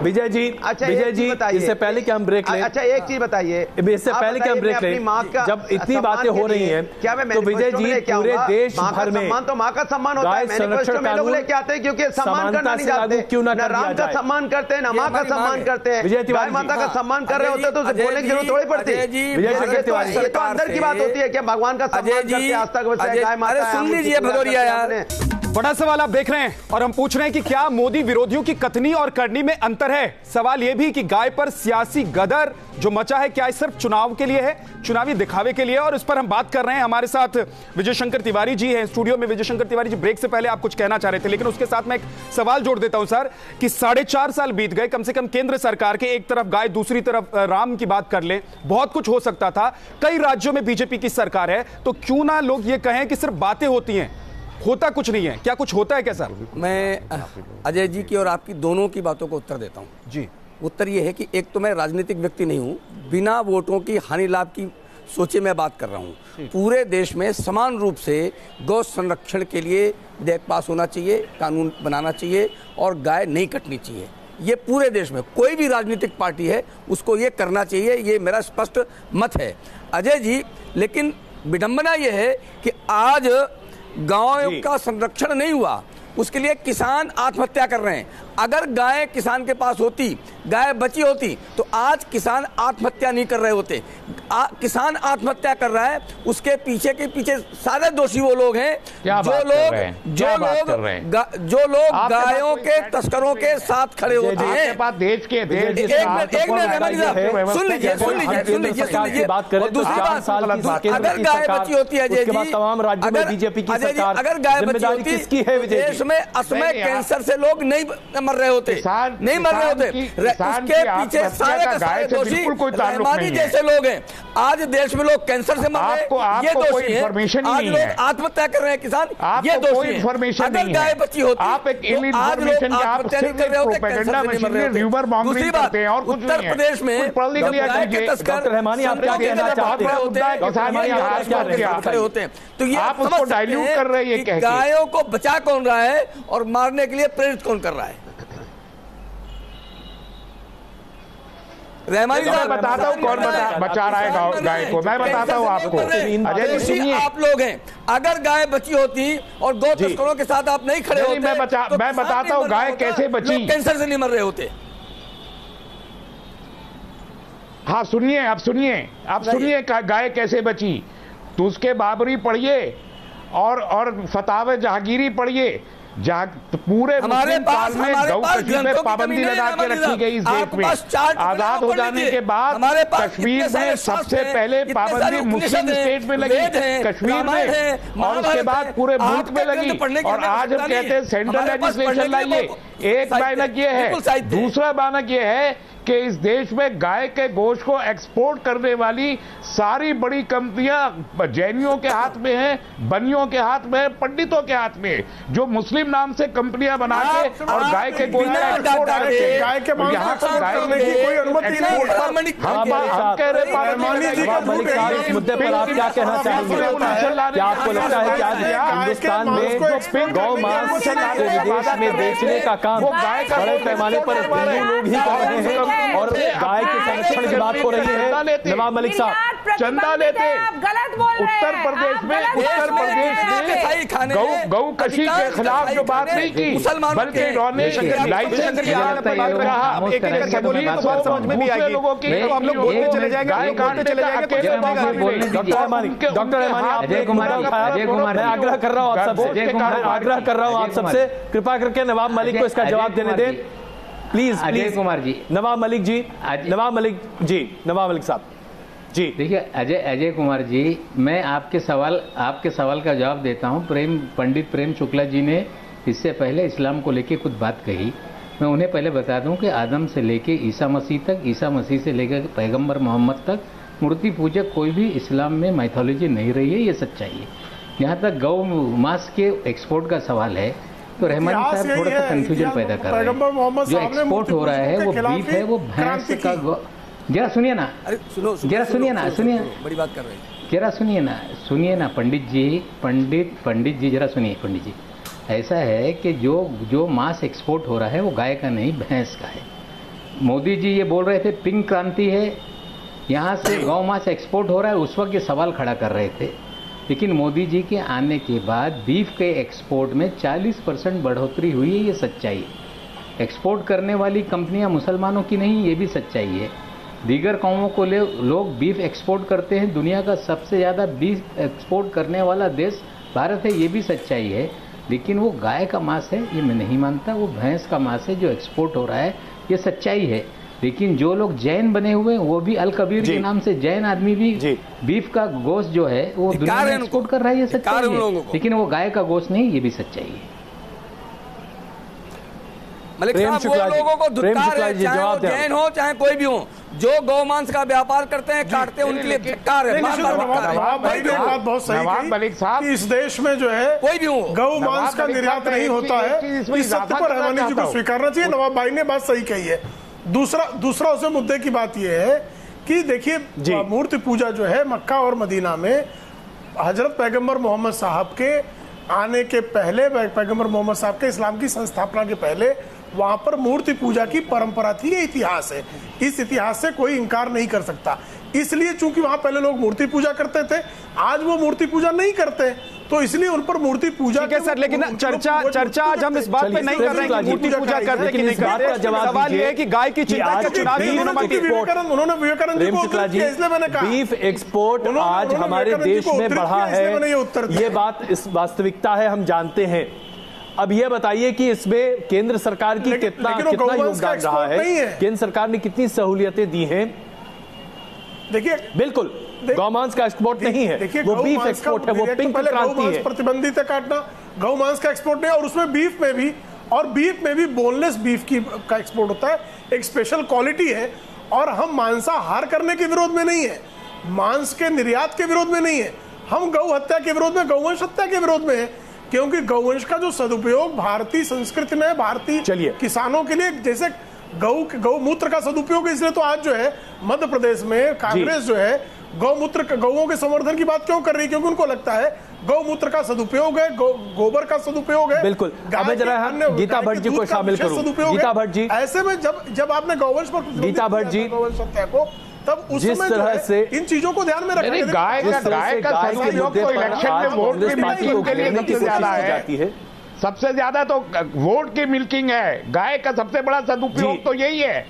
विजय जी, विजय जी, इससे पहले कि हम ब्रेक लें, अच्छा एक चीज बताइए, इससे पहले कि हम ब्रेक लें, जब इतनी बातें हो रही हैं तो विजय जी पूरे देश भर में सम्मान तो माँ का सम्मान होता है, मैनिफेस्टो में लोग लेके आते हैं क्योंकि सम्मान करना नहीं जानते, क्यों ना राम का सम्मान करते हैं, न माँ का सम्मान करते हैं, गाय माता का सम्मान कर रहे होते तो बोलने की जरूरत थोड़ी पड़ती है। ये तो अंदर की बात होती है कि भगवान का सम्मान करते हैं, आस्था को गाय माता। सुन लीजिए भदौरिया यार, बड़ा सवाल आप देख रहे हैं और हम पूछ रहे हैं कि क्या मोदी विरोधियों की कथनी और करनी में अंतर है? सवाल यह भी कि गाय पर सियासी गदर जो मचा है, क्या सिर्फ चुनाव के लिए है, चुनावी दिखावे के लिए? और इस पर हम बात कर रहे हैं। हमारे साथ विजय शंकर तिवारी जी हैं स्टूडियो में। विजय शंकर तिवारी जी, ब्रेक से पहले आप कुछ कहना चाह रहे थे, लेकिन उसके साथ मैं एक सवाल जोड़ देता हूं सर, कि 4.5 साल बीत गए, कम से कम केंद्र सरकार के, एक तरफ गाय दूसरी तरफ राम की बात कर लें, बहुत कुछ हो सकता था। कई राज्यों में बीजेपी की सरकार है, तो क्यों ना लोग ये कहें कि सिर्फ बातें होती हैं, होता कुछ नहीं है? क्या कुछ होता है क्या सर? मैं अजय जी की और आपकी दोनों की बातों को उत्तर देता हूं जी। उत्तर यह है कि एक तो मैं राजनीतिक व्यक्ति नहीं हूं, बिना वोटों की हानि लाभ की सोचे मैं बात कर रहा हूं। पूरे देश में समान रूप से गौ संरक्षण के लिए विधेयक पास होना चाहिए, कानून बनाना चाहिए और गाय नहीं कटनी चाहिए। ये पूरे देश में कोई भी राजनीतिक पार्टी है उसको ये करना चाहिए, ये मेरा स्पष्ट मत है अजय जी। लेकिन विडंबना यह है कि आज गायों का संरक्षण नहीं हुआ, उसके लिए किसान आत्महत्या कर रहे हैं। अगर गाय किसान के पास होती, गाय बची होती, तो आज किसान आत्महत्या नहीं कर रहे होते। किसान आत्महत्या कर रहा है, उसके पीछे के पीछे सारे दोषी वो लोग हैं जो लोग गायों के तस्करों के साथ खड़े होते हैं। सुन लीजिए दूसरी बात, अगर गाय बची होती है तमाम राज्यों में बीजेपी की सरकार, अगर गाय बची होती देश में असमय कैंसर से लोग नहीं मर रहे होते, नहीं मर रहे होते। उसके पीछे सारे के सारे दोषी रहमानी जैसे लोग हैं। आज देश में लोग कैंसर से मर रहे हैं, ये दोषी है। आज लोग आत्महत्या कर रहे हैं किसान, ये दोषी है। अगर गाय बची होती, आज लोग आत्महत्या नहीं कर रहे होते, कैंसर से नहीं मर रहे होते। दूसरी बात, उत्तर प्रदेश में गाय के तस्कर रहमानी आप क्या कहना चाहते हैं? तो ये आप उसको डाइल्यूट कर रहे हैं, गायों को बचा कौन रहा है और मारने के लिए प्रेरित कौन कर रहा है? रहमानी मैं बताता हूँ कौन बचा रहा है गाय को, मैं बताता हूँ आपको। अजय सुनिए, आप लोग हैं, अगर गाय बची होती और गौ तस्करों के साथ आप नहीं खड़े होते, मैं बताता हूँ गाय कैसे बची। कैंसर से नहीं मर रहे होते। हाँ सुनिए, आप सुनिए गाय कैसे बची। तो उसके बाबरी पढ़िए और फतावे जहांगीरी पढ़िए, जहाँ पूरे मुस्लिम काल में गौ कशी पे पाबंदी लगा के रखी गई इस देश में। आजाद हो जाने के बाद कश्मीर में सबसे पहले पाबंदी मुस्लिम स्टेट में लगी, कश्मीर में, और उसके बाद पूरे मुल्क में लगी। और आज हम कहते हैं सेंट्रल लेजिस्लेशन लाइए। एक मानक ये है। दूसरा मानक ये है कि इस देश में गाय के गोश्त को एक्सपोर्ट करने वाली सारी बड़ी कंपनियां जैनियों के हाथ में हैं, बनियों के हाथ में है, पंडितों के हाथ में है, जो मुस्लिम नाम से कंपनियां बना के और गाय के गोश्त का एक्सपोर्ट करते हैं। यहाँ पर गाय के कोई अनुमति नहीं। हम कह रहे इस मुद्दे पर आप क्या कहना चाहेंगे? क्या आपको लगता है कि आज हिंदुस्तान में गौ मांस विदेश में बेचने का काम बड़े पैमाने पर हिंदू लोग ही कर रहे हैं और गाय के संरक्षण की बात हो रही है? नवाब मलिक साहब, चंदा लेते उत्तर प्रदेश में गौ कशी के खिलाफ जो बात नहीं की, बल्कि इन्होंने लाइसेंस समझ में भी आएगी लोगों की। तो हम लोग बोलते चले जाएंगे, डॉक्टर मैं आग्रह कर रहा हूँ आप सबसे कृपा करके नवाब मलिक को इसका जवाब देने दें प्लीज। अजय कुमार जी, नवाब मलिक साहब जी। देखिए अजय कुमार जी, मैं आपके सवाल का जवाब देता हूं। पंडित प्रेम शुक्ला जी ने इससे पहले इस्लाम को लेके कुछ बात कही। मैं उन्हें पहले बता दूं कि आदम से लेके ईसा मसीह तक, ईसा मसीह से लेकर पैगंबर मोहम्मद तक मूर्ति पूजक कोई भी इस्लाम में माइथोलॉजी नहीं रही है, ये सच्चाई है। यहाँ तक गौ मांस के एक्सपोर्ट का सवाल है तो रहमानी साहब थोड़ा सा कंफ्यूजन पैदा कर रहे हैं। जो एक्सपोर्ट हो रहा है वो बीफ है, वो भैंस का। जरा सुनिए ना, बड़ी बात कर रहे हैं, जरा सुनिए ना पंडित जी जरा सुनिए। पंडित जी, ऐसा है कि जो मांस एक्सपोर्ट हो रहा है वो गाय का नहीं, भैंस का है। मोदी जी ये बोल रहे थे पिंक क्रांति है, यहाँ से गौ मांस एक्सपोर्ट हो रहा है, उस वक्त ये सवाल खड़ा कर रहे थे। लेकिन मोदी जी के आने के बाद बीफ के एक्सपोर्ट में 40% बढ़ोतरी हुई है, ये सच्चाई है। एक्सपोर्ट करने वाली कंपनियां मुसलमानों की नहीं, ये भी सच्चाई है। दीगर कौमों को लोग बीफ एक्सपोर्ट करते हैं। दुनिया का सबसे ज़्यादा बीफ एक्सपोर्ट करने वाला देश भारत है, ये भी सच्चाई है। लेकिन वो गाय का मांस है ये मैं नहीं मानता, वो भैंस का मांस है जो एक्सपोर्ट हो रहा है, ये सच्चाई है। लेकिन जो लोग जैन बने हुए हैं वो भी अल कबीर के नाम से जैन आदमी भी बीफ का गोश्त जो है वो दुनिया में एक्सपोर्ट कर रहा है, ये सच्चाई है। लेकिन वो गाय का गोश्त नहीं, ये भी सच्चाई है। मलिक साहब, वो लोगों को धिक्कार है, चाहे वो जैन हो चाहे कोई भी हो, जो गौमांस का व्यापार करते हैं, काटते हैं, उनके लिए धिक्कार है। बहुत सही मलिक साहब, इस देश में जो है कोई भी हो गौ मांस का निर्यात नहीं होता है, इस सत्य पर रहमानी जी को स्वीकारना चाहिए। नवाब भाई ने बात सही कही है। दूसरा उसे मुद्दे की बात यह है कि देखिए मूर्ति पूजा जो है मक्का और मदीना में हजरत पैगंबर मोहम्मद साहब के आने के पहले, पैगंबर मोहम्मद साहब के इस्लाम की संस्थापना के पहले वहां पर मूर्ति पूजा की परंपरा थी, ये इतिहास है। इस इतिहास से कोई इंकार नहीं कर सकता। इसलिए चूंकि वहां पहले लोग मूर्ति पूजा करते थे, आज वो मूर्ति पूजा नहीं करते, तो इसलिए उन पर मूर्ति पूजा के सर। लेकिन चर्चा आज हम इस बात पे नहीं कर रहे हैं कि मूर्ति पूजा करते कि नहीं करते। सवाल ये है कि गाय की चिंता के चुनाव उन्होंने विवेकानंद जी को इसलिए मैंने कहा बीफ एक्सपोर्ट आज हमारे देश में बढ़ा है, ये बात इस वास्तविकता है, हम जानते हैं। अब ये बताइए कि इसमें केंद्र सरकार की कितना योगदान रहा है, केंद्र सरकार ने कितनी सहूलियतें दी हैं। देखिए बिल्कुल गौमांस का एक्सपोर्ट नहीं है, वो बीफ एक्सपोर्ट है, वो पिंक क्रांति है। प्रतिबंधित है काटना, गौ मांस का एक्सपोर्ट नहीं। और उसमें बीफ में भी बोनलेस बीफ का एक्सपोर्ट होता है, एक स्पेशल क्वालिटी है। और हम मांसाहार करने के विरोध में नहीं है, मांस के निर्यात के विरोध में नहीं है, हम गौ हत्या के विरोध में, गौवंश हत्या के विरोध में है। क्योंकि गौवंश का जो सदुपयोग भारतीय संस्कृति में, भारतीय किसानों के लिए, जैसे गौमूत्र का सदुपयोग है, इसलिए तो आज जो है मध्य प्रदेश में कांग्रेस जो है गौओं के संवर्धन की बात क्यों कर रही है? क्योंकि उनको लगता है गौमूत्र का सदुपयोग है, गोबर का सदुपयोग है। बिल्कुल। अब जरा गीता भट्ट जी को शामिल करूं। गीता भट्ट जी, ऐसे में जब आपने गौवंश पर गीता भट्ट जी गौवंश हत्या को, तब उस जिस तरह से इन चीजों को ध्यान में रखना, गाय का सदुपयोग तो इलेक्शन में वोट की मिल्किंग के लिए सबसे ज्यादा है। सबसे ज्यादा तो वोट की मिल्किंग है, गाय का सबसे बड़ा सदुपयोग तो यही है।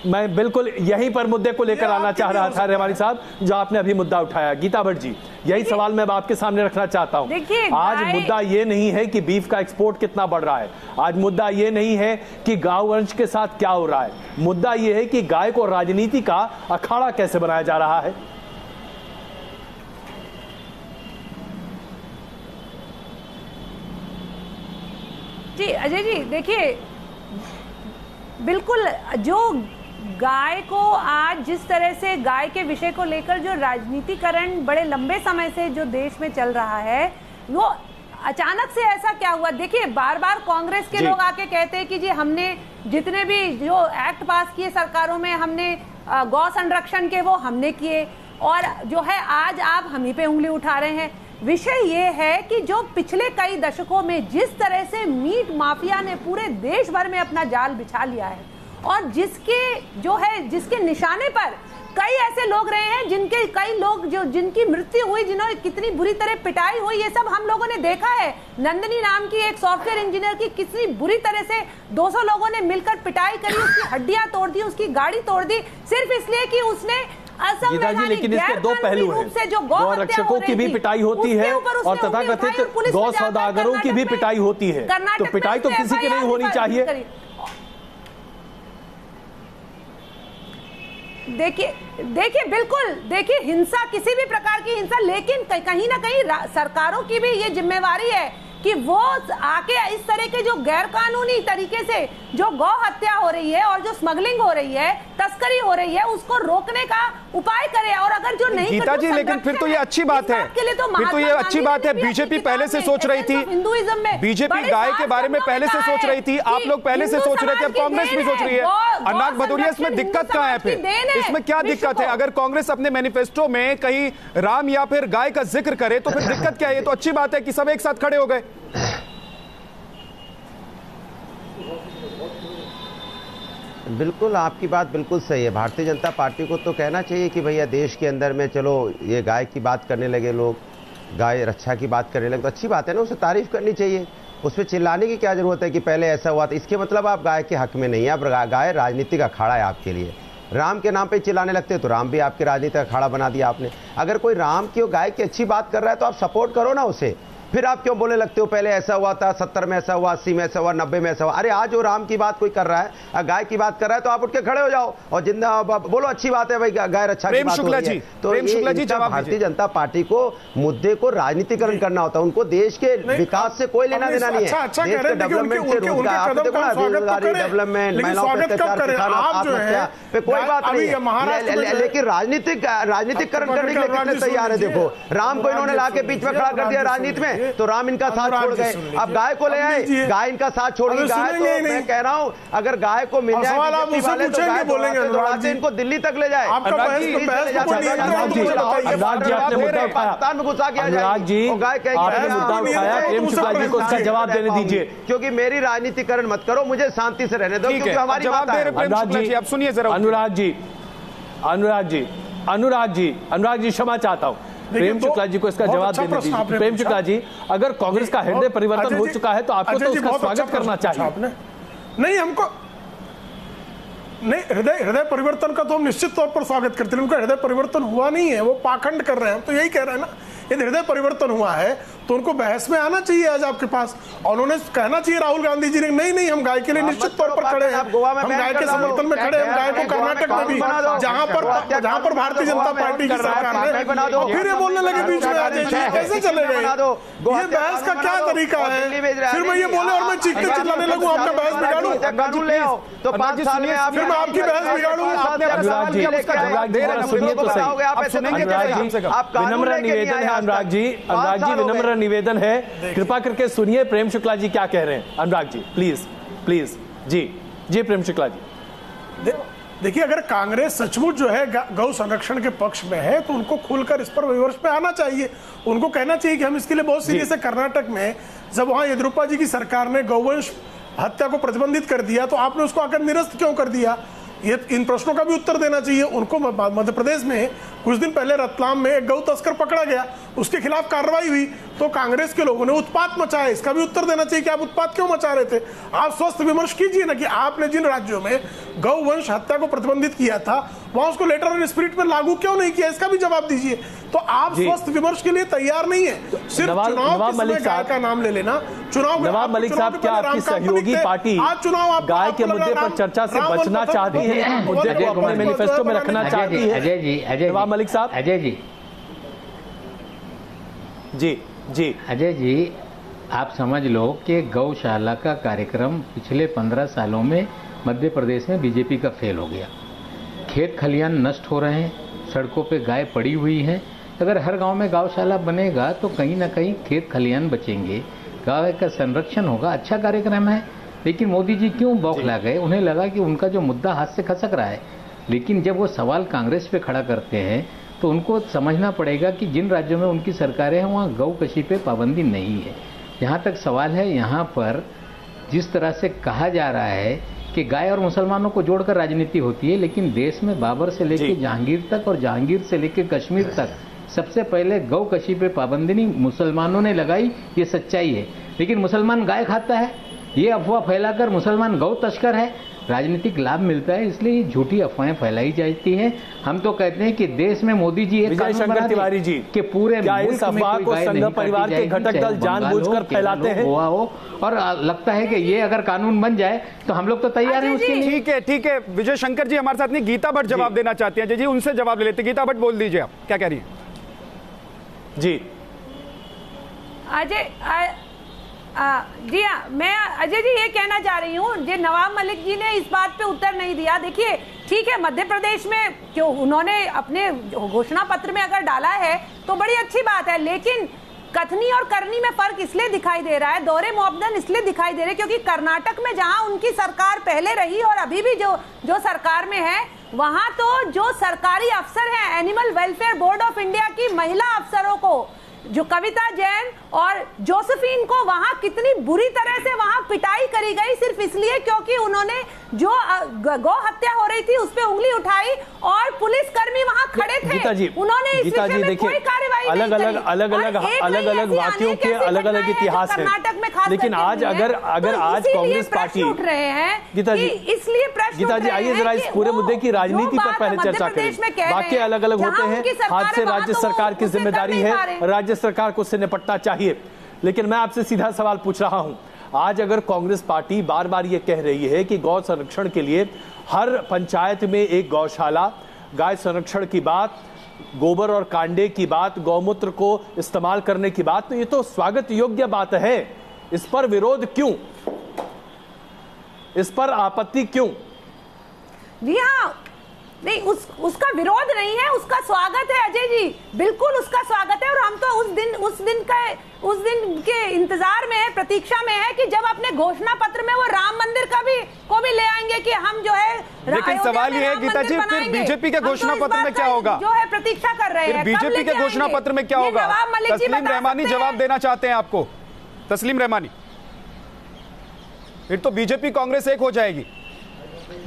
मैं बिल्कुल यहीं पर मुद्दे को लेकर आना चाह रहा था रेवानी साहब, जो आपने अभी मुद्दा उठाया। गीता भट्ट जी, यही सवाल मैं आपके सामने रखना चाहता हूं। आज मुद्दा ये नहीं है कि बीफ का एक्सपोर्ट कितना बढ़ रहा है, आज मुद्दा ये नहीं है कि गौवंश के साथ क्या हो रहा है, मुद्दा ये है कि गाय को राजनीति का अखाड़ा कैसे बनाया जा रहा है। जी अजय जी, देखिए बिल्कुल जो गाय को आज जिस तरह से गाय के विषय को लेकर जो राजनीतिकरण बड़े लंबे समय से जो देश में चल रहा है, वो अचानक से ऐसा क्या हुआ? देखिए बार बार कांग्रेस के लोग आके कहते हैं कि जी हमने जितने भी जो एक्ट पास किए सरकारों में, हमने गौ संरक्षण के वो हमने किए, और जो है आज आप हम ही पे उंगली उठा रहे हैं। विषय ये है कि जो पिछले कई दशकों में जिस तरह से मीट माफिया ने पूरे देश भर में अपना जाल बिछा लिया है, और जिसके निशाने पर कई ऐसे लोग रहे हैं, कई लोग जिनकी मृत्यु हुई, जिन्होंने कितनी बुरी तरह पिटाई हुई, ये सब हम लोगों ने देखा है। नंदिनी नाम की एक सॉफ्टवेयर इंजीनियर की कितनी बुरी तरह से 200 लोगों ने मिलकर पिटाई करी, उसकी हड्डियां तोड़ दी, उसकी गाड़ी तोड़ दी, सिर्फ इसलिए कि उसने लेकिन इसके दो पहलू हैं। गौ रक्षकों की भी पिटाई होती है और तथाकथित गौ सौदागरों की भी पिटाई होती है, तो पिटाई तो किसी की नहीं होनी चाहिए। देखिए बिल्कुल, देखिए हिंसा, किसी भी प्रकार की हिंसा, लेकिन कहीं ना कहीं सरकारों की भी ये जिम्मेवारी है कि वो आके इस तरह के जो गैर कानूनी तरीके से जो गौ हत्या हो रही है और जो स्मगलिंग हो रही है, तस्करी हो रही है, उसको रोकने का उपाय करे। और अगर जो नहीं गीता जी, लेकिन फिर तो ये अच्छी बात है, फिर तो ये अच्छी बात है। बीजेपी पहले से सोच रही थी, हिंदुइज्म में बीजेपी गाय के बारे में पहले से सोच रही थी, आप लोग पहले से सोच रहे थे, अब कांग्रेस भी सोच रही है। अनुराग भदौरिया, इसमें दिक्कत कहां है? फिर इसमें क्या दिक्कत है? अगर कांग्रेस अपने मैनिफेस्टो में कहीं राम या फिर गाय का जिक्र करे तो फिर दिक्कत क्या है? ये तो अच्छी बात है कि सब एक साथ खड़े हो गए। बिल्कुल, आपकी बात बिल्कुल सही है। भारतीय जनता पार्टी को तो कहना चाहिए कि भैया देश के अंदर में चलो ये गाय की बात करने लगे लोग, गाय रक्षा की बात करने लगे, तो अच्छी बात है ना, उसे तारीफ करनी चाहिए। उस पर चिल्लाने की क्या जरूरत है कि पहले ऐसा हुआ था? इसके मतलब आप गाय के हक में नहीं है, अब गाय राजनीतिक अखाड़ा है आपके लिए। राम के नाम पे चिल्लाने लगते तो राम भी आपके राजनीतिक अखाड़ा बना दिया आपने। अगर कोई राम की और गाय की अच्छी बात कर रहा है तो आप सपोर्ट करो ना उसे। फिर आप क्यों बोले लगते हो पहले ऐसा हुआ था, 70 में ऐसा हुआ, 80 में ऐसा हुआ, 90 में ऐसा हुआ? अरे आज वो राम की बात कोई कर रहा है, गाय की बात कर रहा है, तो आप उठ के खड़े हो जाओ और जिंदा बोलो अच्छी बात है भाई, गाय रक्षा की बात हो रही है। तो भारतीय जनता पार्टी को मुद्दे को राजनीतिकरण करना होता है, उनको देश के विकास से कोई लेना देना नहीं है। देश के डेवलपमेंट से रोजगार, बेरोजगारी, डेवलपमेंट, महिलाओं पे अत्याचार, किसान आत्महत्या पे कोई बात नहीं है, लेकिन राजनीतिकरण करने के लिए कितने तैयार है? देखो राम को इन्होंने लाके बीच में खड़ा कर दिया राजनीति में, तो राम इनका साथ छोड़ गए, अब गाय को ले आए, गाय इनका साथ छोड़ेगी। गाय तो मैं कह रहा हूं अगर गाय को मिल जाए वाले तो गाय दौड़ाते इनको दिल्ली तक ले जाए। पाकिस्तान में घुसा के अनुराग जी, गाय कहेगी मुद्दा उठाया, प्रेम शुक्ला जी को उसका जवाब देने दीजिए, क्योंकि मेरी राजनीतिकरण मत करो, मुझे शांति से रहने दो, क्योंकि हमारी बात है। अब सुनिए जरा अनुराग जी क्षमा चाहता हूं, प्रेम शुक्ला जी को इसका जवाब देने दीजिए। प्रेम शुक्ला जी, अगर कांग्रेस का हृदय परिवर्तन हो चुका है तो आपको तो उसका स्वागत करना चाहिए। नहीं, हमको नहीं, हृदय परिवर्तन का तो हम निश्चित तौर पर स्वागत करते हैं। उनका हृदय परिवर्तन हुआ नहीं है, वो पाखंड कर रहे हैं, हम तो यही कह रहे हैं ना। यदि हृदय परिवर्तन हुआ है तो उनको बहस में आना चाहिए आज आपके पास, और उन्होंने कहना चाहिए राहुल गांधी जी ने नहीं हम गाय के लिए निश्चित तौर पर खड़े हैं, हम गाय के समर्थन में खड़े हैं। हम गाय को कर्नाटक में भी, जहां पर भारतीय जनता पार्टी की सरकार ने, और फिर ये बोलने लगे बीच में आ जाइए, कैसे चले गए? ये बहस का क्या तरीका है? फिर मैं ये बोले और मैं चीखते चिल्लाने लगूं, आपका बहस बिगाड़ूं तो 5 साल में फिर मैं आपकी बहस बिगाड़ूं? विनम्र निवेदन है अनुराग जी, विनम्र निवेदन है, कृपा करके सुनिए प्रेम शुक्ला जी क्या कह रहे हैं। अनुराग जी प्लीज जी प्रेम शुक्ला जी। देखिए, अगर कांग्रेस सचमुच जो है गौ संरक्षण के पक्ष में है तो उनको खुलकर इस पर विमर्श पे आना चाहिए। उनको कहना चाहिए कि हम इसके लिए बहुत सीरियस है। कर्नाटक में जब वहां येदियुरप्पा जी की सरकार ने गौवंश हत्या को प्रतिबंधित कर दिया तो आपने उसको आकर निरस्त क्यों कर दिया? ये इन प्रश्नों का भी उत्तर देना चाहिए उनको। मध्य प्रदेश में कुछ दिन पहले रतलाम में एक गौ तस्कर पकड़ा गया, उसके खिलाफ कार्रवाई हुई, तो कांग्रेस के लोगों ने उत्पात मचाया। इसका भी उत्तर देना चाहिए कि आप उत्पात क्यों मचा रहे थे। आप स्वस्थ विमर्श कीजिए ना कि आपने जिन राज्यों में गौवंश हत्या को प्रतिबंधित किया था वहां उसको लेटर ऑफ स्पिरिट में लागू क्यों नहीं किया, इसका भी जवाब दीजिए। तो आप स्वस्थ विमर्श के लिए तैयार नहीं है, सिर्फ चुनाव के समय गाय का नाम ले लेना। चुनाव नवाब मलिक साहब, क्या आपकी सहयोगी पार्टी गाय के मुद्दे पर चर्चा से बचना चाहती है, मुद्दे को अपने मैनिफेस्टो में रखना चाहती है? अजय जी, नवाब मलिक साहब, अजय जी, जी अजय जी, आप समझ लो कि गौशाला का कार्यक्रम पिछले 15 सालों में मध्य प्रदेश में बीजेपी का फेल हो गया। खेत खलियान नष्ट हो रहे हैं, सड़कों पे गाय पड़ी हुई है। अगर हर गांव में गौशाला बनेगा तो कहीं ना कहीं खेत खलियान बचेंगे, गाय का संरक्षण होगा। अच्छा कार्यक्रम है, लेकिन मोदी जी क्यों बौखला गए? उन्हें लगा कि उनका जो मुद्दा हाथ से खसक रहा है, लेकिन जब वो सवाल कांग्रेस पे खड़ा करते हैं तो उनको समझना पड़ेगा कि जिन राज्यों में उनकी सरकारें हैं वहाँ गौ कशी पे पाबंदी नहीं है। जहाँ तक सवाल है, यहाँ पर जिस तरह से कहा जा रहा है कि गाय और मुसलमानों को जोड़कर राजनीति होती है, लेकिन देश में बाबर से लेकर जहांगीर तक और जहांगीर से लेकर कश्मीर तक सबसे पहले गौ कशी पे पाबंदी नहीं मुसलमानों ने लगाई, ये सच्चाई है। लेकिन मुसलमान गाय खाता है, ये अफवाह फैलाकर मुसलमान गौ तस्कर है, राजनीतिक लाभ मिलता है, इसलिए झूठी अफवाहें फैलाई जाती हैं। हम तो कहते हैं कि देश में मोदी जी एक कानून बना तिवारी जी कि पूरे क्या इस अफवाह को संघ परिवार के घटक दल जानबूझकर फैलाते हैं? हुआ हो, और लगता है कि ये अगर कानून बन जाए तो हम लोग तो तैयार हैं उसके लिए। ठीक है। विजय शंकर जी हमारे साथ नहीं, गीता भट्ट जवाब देना चाहती हैं। जी उनसे जवाब ले लेते। गीता भट्ट बोल दीजिए, आप क्या कह रही हैं? जी अजय जी हाँ, मैं अजय जी ये कहना चाह रही हूँ, जो नवाब मलिक जी ने इस बात पे उत्तर नहीं दिया। देखिए ठीक है, मध्य प्रदेश में क्यों उन्होंने अपने घोषणा पत्र में अगर डाला है तो बड़ी अच्छी बात है, लेकिन कथनी और करनी में फर्क इसलिए दिखाई दे रहा है, दोहरे मुआवजन इसलिए दिखाई दे रहे हैं क्योंकि कर्नाटक में जहां उनकी सरकार पहले रही और अभी भी जो सरकार में है, वहां तो जो सरकारी अफसर हैं, animal welfare board of India की महिला अफसरों को, जो कविता जैन और जोसेफिन को वहां कितनी बुरी तरह से वहां पिटाई करी गई, सिर्फ इसलिए क्योंकि उन्होंने जो गौ हत्या हो रही थी उस पर उंगली उठाई और पुलिसकर्मी वहां खड़े थे, उन्होंने इस विषय में कोई कार्रवाई नहीं करी। अलग वाक्यों के अलग अलग इतिहास है, लेकिन आज अगर आज कांग्रेस पार्टी उठ रहे हैं, गीता जी, इसलिए प्रश्न गीता जी आइए जरा इस पूरे मुद्दे की राजनीति पर पहले चर्चा करें। वाक्य अलग अलग होते हैं, हाथ से राज्य सरकार की जिम्मेदारी है, राज्य सरकार को उससे निपटना चाहिए। लेकिन मैं आपसे सीधा सवाल पूछ रहा हूं, आज अगर कांग्रेस पार्टी बार बार ये कह रही है कि गौ संरक्षण के लिए हर पंचायत में एक गौशाला, गाय संरक्षण की बात, गोबर और कांडे की बात, गौमूत्र को इस्तेमाल करने की बात, तो ये तो स्वागत योग्य बात है। इस पर विरोध क्यों, इस पर आपत्ति क्यों? जी हाँ, नहीं उसका विरोध नहीं है, उसका स्वागत है अजय जी, बिल्कुल उसका स्वागत है। और हम तो उस दिन के इंतजार में है, प्रतीक्षा में है कि जब अपने घोषणा पत्र में वो राम मंदिर को भी ले आएंगे कि हम जो है। लेकिन सवाल ये है गीता जी, फिर बीजेपी के घोषणा पत्र में क्या होगा? जो है प्रतीक्षा कर रहे हैं, बीजेपी के घोषणा पत्र में क्या होगा? तस्लीम रहमानी जवाब देना चाहते हैं आपको। तस्लीम रहमानी, फिर तो बीजेपी कांग्रेस एक हो जाएगी।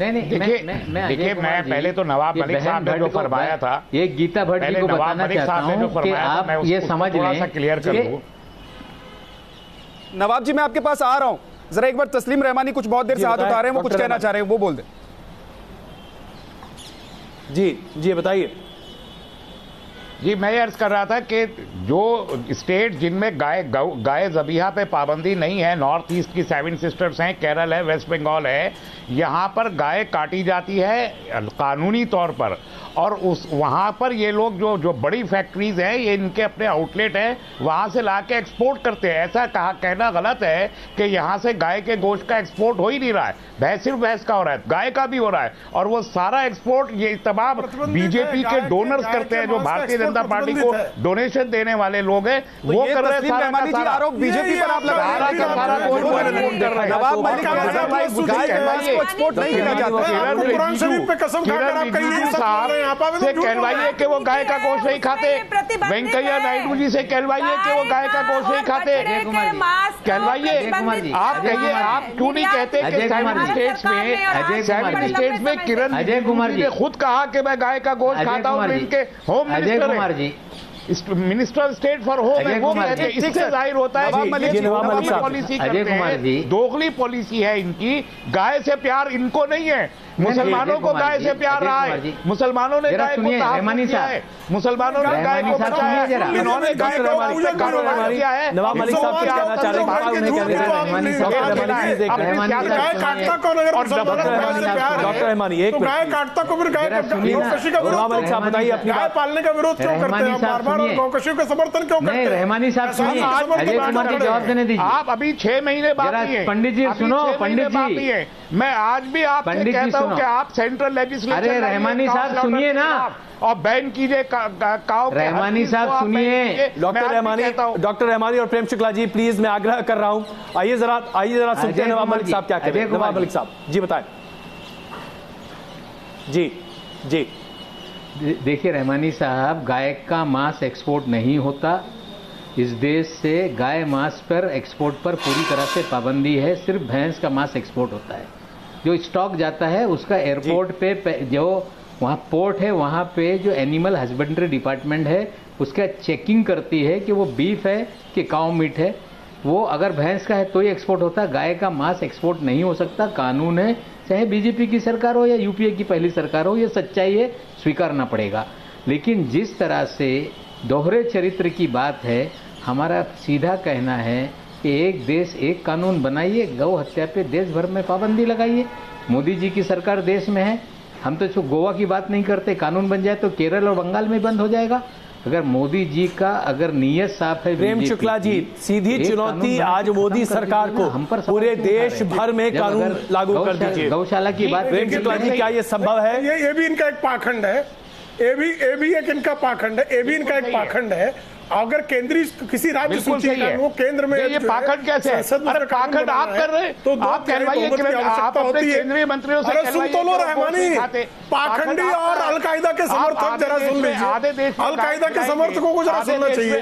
नहीं, देखिए मैं पहले तो नवाब मलिक साहब ने जो फरमाया था, ये गीता भट्ट जी को बताना चाहता हूं कि आप ये समझ लें, क्लियर कर दूं। नवाब जी मैं आपके पास आ रहा हूं, जरा एक बार तस्लीम रहमानी कुछ बहुत देर से हाथ उठा रहे हैं, वो कुछ कहना चाह रहे हैं, वो बोल दे। जी बताइए। जी मैं ये अर्ज कर रहा था कि जो स्टेट जिनमें गाय ज़बीहा पे पाबंदी नहीं है, नॉर्थ ईस्ट की 7 सिस्टर्स हैं, केरल है, वेस्ट बंगाल है, यहाँ पर गाय काटी जाती है कानूनी तौर पर, और वहाँ पर ये लोग जो बड़ी फैक्ट्रीज हैं, ये इनके अपने आउटलेट हैं, वहाँ से ला के एक्सपोर्ट करते हैं। ऐसा कहना गलत है कि यहाँ से गाय के गोश्त का एक्सपोर्ट हो ही नहीं रहा है, सिर्फ भैंस का हो रहा है, गाय का भी हो रहा है, और वो सारा एक्सपोर्ट ये तमाम बीजेपी के डोनर्स करते हैं, जो भारतीय जनता पार्टी को डोनेशन देने वाले लोग हैं, वो कर रहे हैं। आरोप बीजेपी पर आप लगा रहे से कहलवाइए कि वो गाय का गोश्त नहीं खाते, वेंकैया नायडू जी से कहलवाइए कि वो गाय का गोश्त नहीं खाते। कहलवाइए। आप कहिए, आप क्यों नहीं कहते कि 7 स्टेट्स में किरण रिजिजू ने खुद कहा कि मैं गाय का गोश्त खाता हूँ, इनके होम मिनिस्टर है, मिनिस्टर स्टेट फॉर होम है, वो कहते हैं। इससे जाहिर होता है कि पॉलिसी करते हैं, दोगली पॉलिसी है इनकी। गाय से प्यार इनको नहीं है, मुसलमानों को गाय से प्यार रहा है। मुसलमानों ने गाय को तहफ़्फ़ुज़ किया है, मुसलमानों ने गाय को बचाया है, इन्होंने गाय को कारोबार किया है। नवाब मलिक साहब क्या कहना चाह रहे हैं? डॉक्टर रहमानी, एक गाय काटता को फिर गाय नवाब मलिक साहब बताइए, अपनी गाय पालने का विरोध क्यों करते हैं बार बार, और गौकशी का समर्थन क्यों करते हैं? रहमानी साहब सुनिए, अजय कुमार जी जवाब देने दीजिए। आप अभी 6 महीने बाकी हैं, पंडित जी सुनो, पंडित जी मैं आज भी आपसे कहता हूं कि आप सेंट्रल लेजिस्लेचर, अरे रहमानी साहब सुनिए ना, और बैन कीजिए काऊ। रहमानी साहब सुनिए, डॉक्टर रहमानी और प्रेम शुक्ला जी प्लीज, मैं आग्रह कर रहा हूं, आइए जरा सुनते हैं नवाब मलिक साहब क्या कह रहे हैं। नवाब मलिक साहब जी बताएं। जी जी देखिए रहमानी साहब, गाय का मांस एक्सपोर्ट नहीं होता इस देश से। गाय मांस पर एक्सपोर्ट पर पूरी तरह से पाबंदी है, सिर्फ भैंस का मांस एक्सपोर्ट होता है। जो स्टॉक जाता है उसका एयरपोर्ट पे, जो वहाँ पोर्ट है वहाँ पे जो एनिमल हस्बेंड्री डिपार्टमेंट है उसका चेकिंग करती है कि वो बीफ है कि काऊ मीट है। वो अगर भैंस का है तो ही एक्सपोर्ट होता है, गाय का मांस एक्सपोर्ट नहीं हो सकता। कानून है, चाहे बीजेपी की सरकार हो या यूपीए की पहली सरकार हो, ये सच्चाई है, स्वीकारना पड़ेगा। लेकिन जिस तरह से दोहरे चरित्र की बात है, हमारा सीधा कहना है कि एक देश एक कानून बनाइए, गौ हत्या पे देश भर में पाबंदी लगाइए। मोदी जी की सरकार देश में है, हम तो गोवा की बात नहीं करते, कानून बन जाए तो केरल और बंगाल में बंद हो जाएगा। अगर मोदी जी का अगर नीयत साफ है। प्रेम शुक्ला जी, सीधी चुनौती आज मोदी सरकार को, पूरे देश भर में कानून लागू कर दीजिए। गौशाला की बात, प्रेम शुक्ला जी क्या ये संभव है? ये भी इनका एक पाखंड है, ये भी एक इनका पाखंड है, ये भी इनका एक पाखंड है। अगर केंद्रीय किसी राज्य सूची है, वो केंद्र में ये पाखंड कैसे है? अरे पाखंड आप कर रहे हैं, तो आप कहलवाइए, आप अपने केंद्रीय मंत्रियों से सुन तो लो रहमानी, पाखंडी और अलकायदा के समर्थक जरा सुन लीजिए, अलकायदा के समर्थकों को जरा सुनना चाहिए,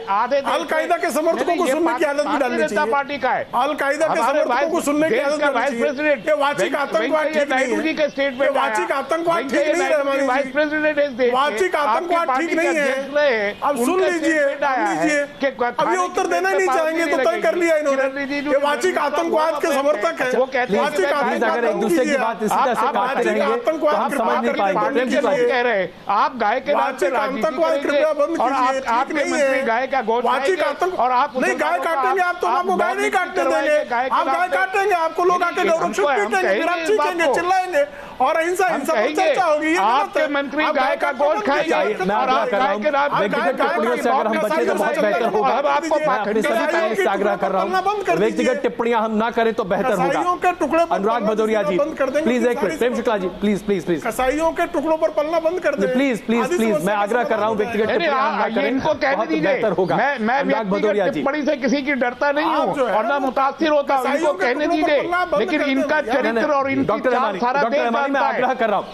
अलकायदा के समर्थकों को सुनने की आदत भी डालनी चाहिए। पार्टी का है अलकायदा के समर्थकों को सुनने की आदत वाइस प्रेसिडेंट, ये वाचिक आतंकवाद ठीक नहीं है, स्टेट में वाचिक आतंकवाद ठीक नहीं है, वाइस प्रेसिडेंट वाचिक आतंकवाद ठीक नहीं है। अब सुन लीजिए, अभी उत्तर देना नहीं चाहेंगे तो तय कर लिया इन्होंने, ये वाचिक आतंकवाद के समर्थक है। वाचिक अगर एक दूसरे की बात इसी तरह से काटते रहेंगे तो हम समझ नहीं पाएंगे। कह रहे हैं आप गाय के नाम पे आतंकवाद कृपया बंद कीजिए, आपके मंत्री गाय का गोश्त वाचिक आतंक और आप नहीं गाय काटेंगे, आप तो आपको गाय नहीं काटने देंगे, आप गाय काटेंगे, आपको लोग आके गौरक्षक पीटेंगे, फिर आप चीखेंगे, चिल्लाएंगे और हिंसा पर चर्चा होगी। आपके मंत्री गाय का गोश्त खाएंगे, मैं आग्रह कर रहा हूं, व्यक्तिगत टिप्पणियों से अगर हम बचे तो बहुत बेहतर होगा। अपने सभी पैनलिस्ट से आग्रह कर रहा हूं, व्यक्तिगत टिप्पणियां हम ना करें तो बेहतर होगा। अनुराग भदौरिया जी प्लीज, एक minute, Prem Shukla ji please please please, कसाईयों के टुकड़ों पर पलना बंद कर दें प्लीज प्लीज प्लीज, मैं आग्रह कर रहा हूं व्यक्तिगत टिप्पणियां हम ना करें, इनको कहने दीजिए, बेहतर होगा। मैं व्यक्तिगत टिप्पणी से किसी की डरता नहीं हूं और ना मुतासिर होता हूं, इनको कहने दीजिए, लेकिन इनका चरित्र और इनकी चाल सारा देश जानता है। मैं आग्रह कर रहा हूं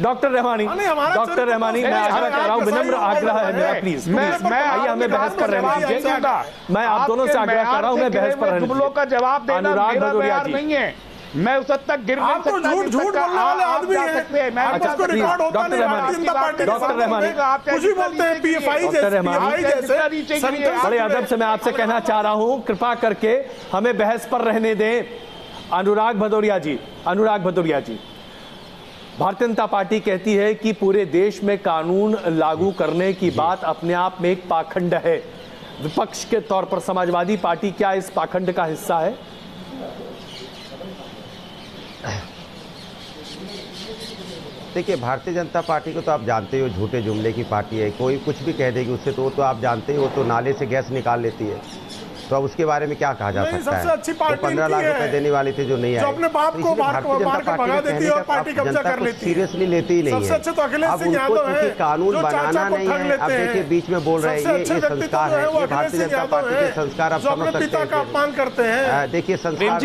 डॉक्टर रहमानी, डॉक्टर रहमानी, मैं आग्रह कर रहा हूं, विनम्र आग्रह है मेरा, प्लीज मैं आइए हमें बहस पर रहने दीजिए। मैं आप दोनों से आग्रह कर रहा हूं, मैं बहस पर रहने जुमलों का जवाब देना अनुराग मेरा भदौरिया प्यार जी नहीं है, मैं उस हद तक गिर नहीं सकता। झूठ बोलने वाले आदमी हैं। अच्छा प्लीज डॉक्टर रहमानी, कुछ भी बोलते हैं, पीएफआई जैसे बड़े अदब से मैं आपसे कहना चाह रहा हूं, कृपा करके हमें बहस पर रहने दें। अनुराग भदौरिया जी, अनुराग भदौरिया जी, भारतीय जनता पार्टी कहती है कि पूरे देश में कानून लागू करने की बात अपने आप में एक पाखंड है। विपक्ष के तौर पर समाजवादी पार्टी क्या इस पाखंड का हिस्सा है? देखिए, भारतीय जनता पार्टी को तो आप जानते हो झूठे जुमले की पार्टी है, कोई कुछ भी कह देगी उससे, तो आप जानते हो, तो नाले से गैस निकाल लेती है, तो अब उसके बारे में क्या कहा जा सकता है? तो 15 लाख रुपए देने वाली थी जो नहीं आए, अपने बाप को मार के भगा देती है और पार्टी कब्जा कर लेती है, सीरियसली लेती ही नहीं है। अब उनको क्योंकि कानून बनाना नहीं है, अब देखिए बीच में बोल रहे हैं ये संस्कार है, ये भारतीय जनता पार्टी के संस्कार आप समझ सकते हैं, अपमान करते हैं। देखिए संस्कार,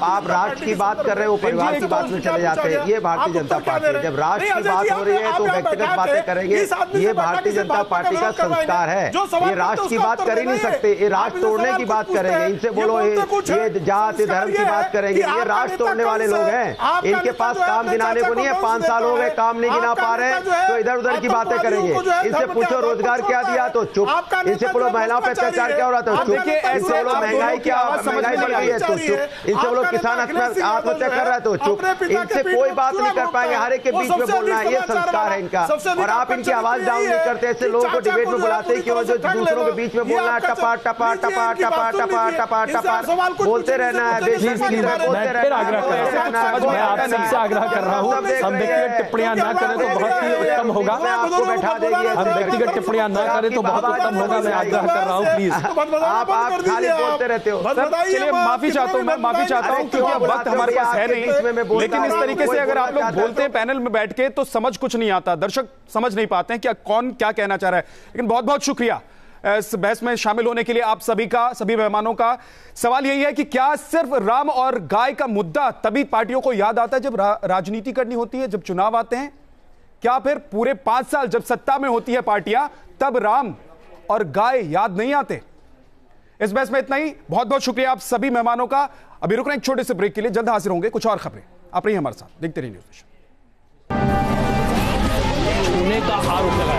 आप राष्ट्र की बात कर रहे हो, परिवार की बात में चले जाते हैं, ये भारतीय जनता पार्टी। जब राष्ट्र की बात हो रही है तो व्यक्तिगत बातें करेंगे, ये भारतीय जनता पार्टी का संस्कार है, ये राष्ट्र की बात कर ही नहीं सकते, राष्ट्र तोड़ने की बात करेंगे, इनसे बोलो ये जाति धर्म की बात करेंगे, ये राष्ट्र तोड़ने वाले लोग हैं। इनके पास काम गिनाने को नहीं है, 5 साल हो गए काम नहीं गिना पा रहे तो इधर उधर की बातें करेंगे। इनसे पूछो रोजगार क्या दिया तो चुप, इनसे बोलो महिलाओं पर अत्याचार क्या हो रहा था चुप, इनसे बोलो महंगाई क्या महंगाई बढ़ गई है तो चुप, इनसे बोलो किसान आत्महत्या कर रहा है तो चुप, इनसे कोई बात नहीं कर पाएंगे। हर एक के बीच में बोलना है, ये संस्कार है इनका। और आप इनकी आवाज डाउन नहीं करते, ऐसे लोगों को डिबेट में बुलाते क्यों जो दूसरों के बीच में बोलना है, टपा टपा टपा टपा टपा टपा टपा बोलते रहना है, बोलते रहना है। मैं आप सबसे आग्रह कर रहा हूँ, हम व्यक्तिगत टिप्पणियां ना करें तो बहुत ही उत्तम होगा। आपको बैठा देगी, हम व्यक्तिगत टिप्पणियां ना करें तो बहुत उत्तम होगा। मैं आग्रह कर रहा हूँ प्लीज। आप खाली बोलते रहते हो। चलिए माफी चाहता हूं, मैं माफी चाहता हूं क्योंकि अब वक्त हमारे पास है नहीं, लेकिन इस तरीके से अगर आप लोग बोलते हैं पैनल में बैठ के तो समझ कुछ नहीं आता, दर्शक समझ नहीं पाते हैं कि कौन क्या कहना चाह रहा है। लेकिन बहुत बहुत शुक्रिया इस बहस में शामिल होने के लिए आप सभी का, सभी मेहमानों का। सवाल यही है कि क्या सिर्फ राम और गाय का मुद्दा तभी पार्टियों को याद आता है जब राजनीति करनी होती है, जब चुनाव आते हैं? क्या फिर पूरे 5 साल जब सत्ता में होती है पार्टियां तब राम और गाय याद नहीं आते? इस बहस में इतना ही। बहुत बहुत शुक्रिया आप सभी मेहमानों का। अभी रुकना एक छोटे से ब्रेक के लिए, जल्द हाजिर होंगे कुछ और खबरें। आप रहिए हमारे साथ, देखते रहिए न्यूज़ नेशन। पुणे का आरोप लगा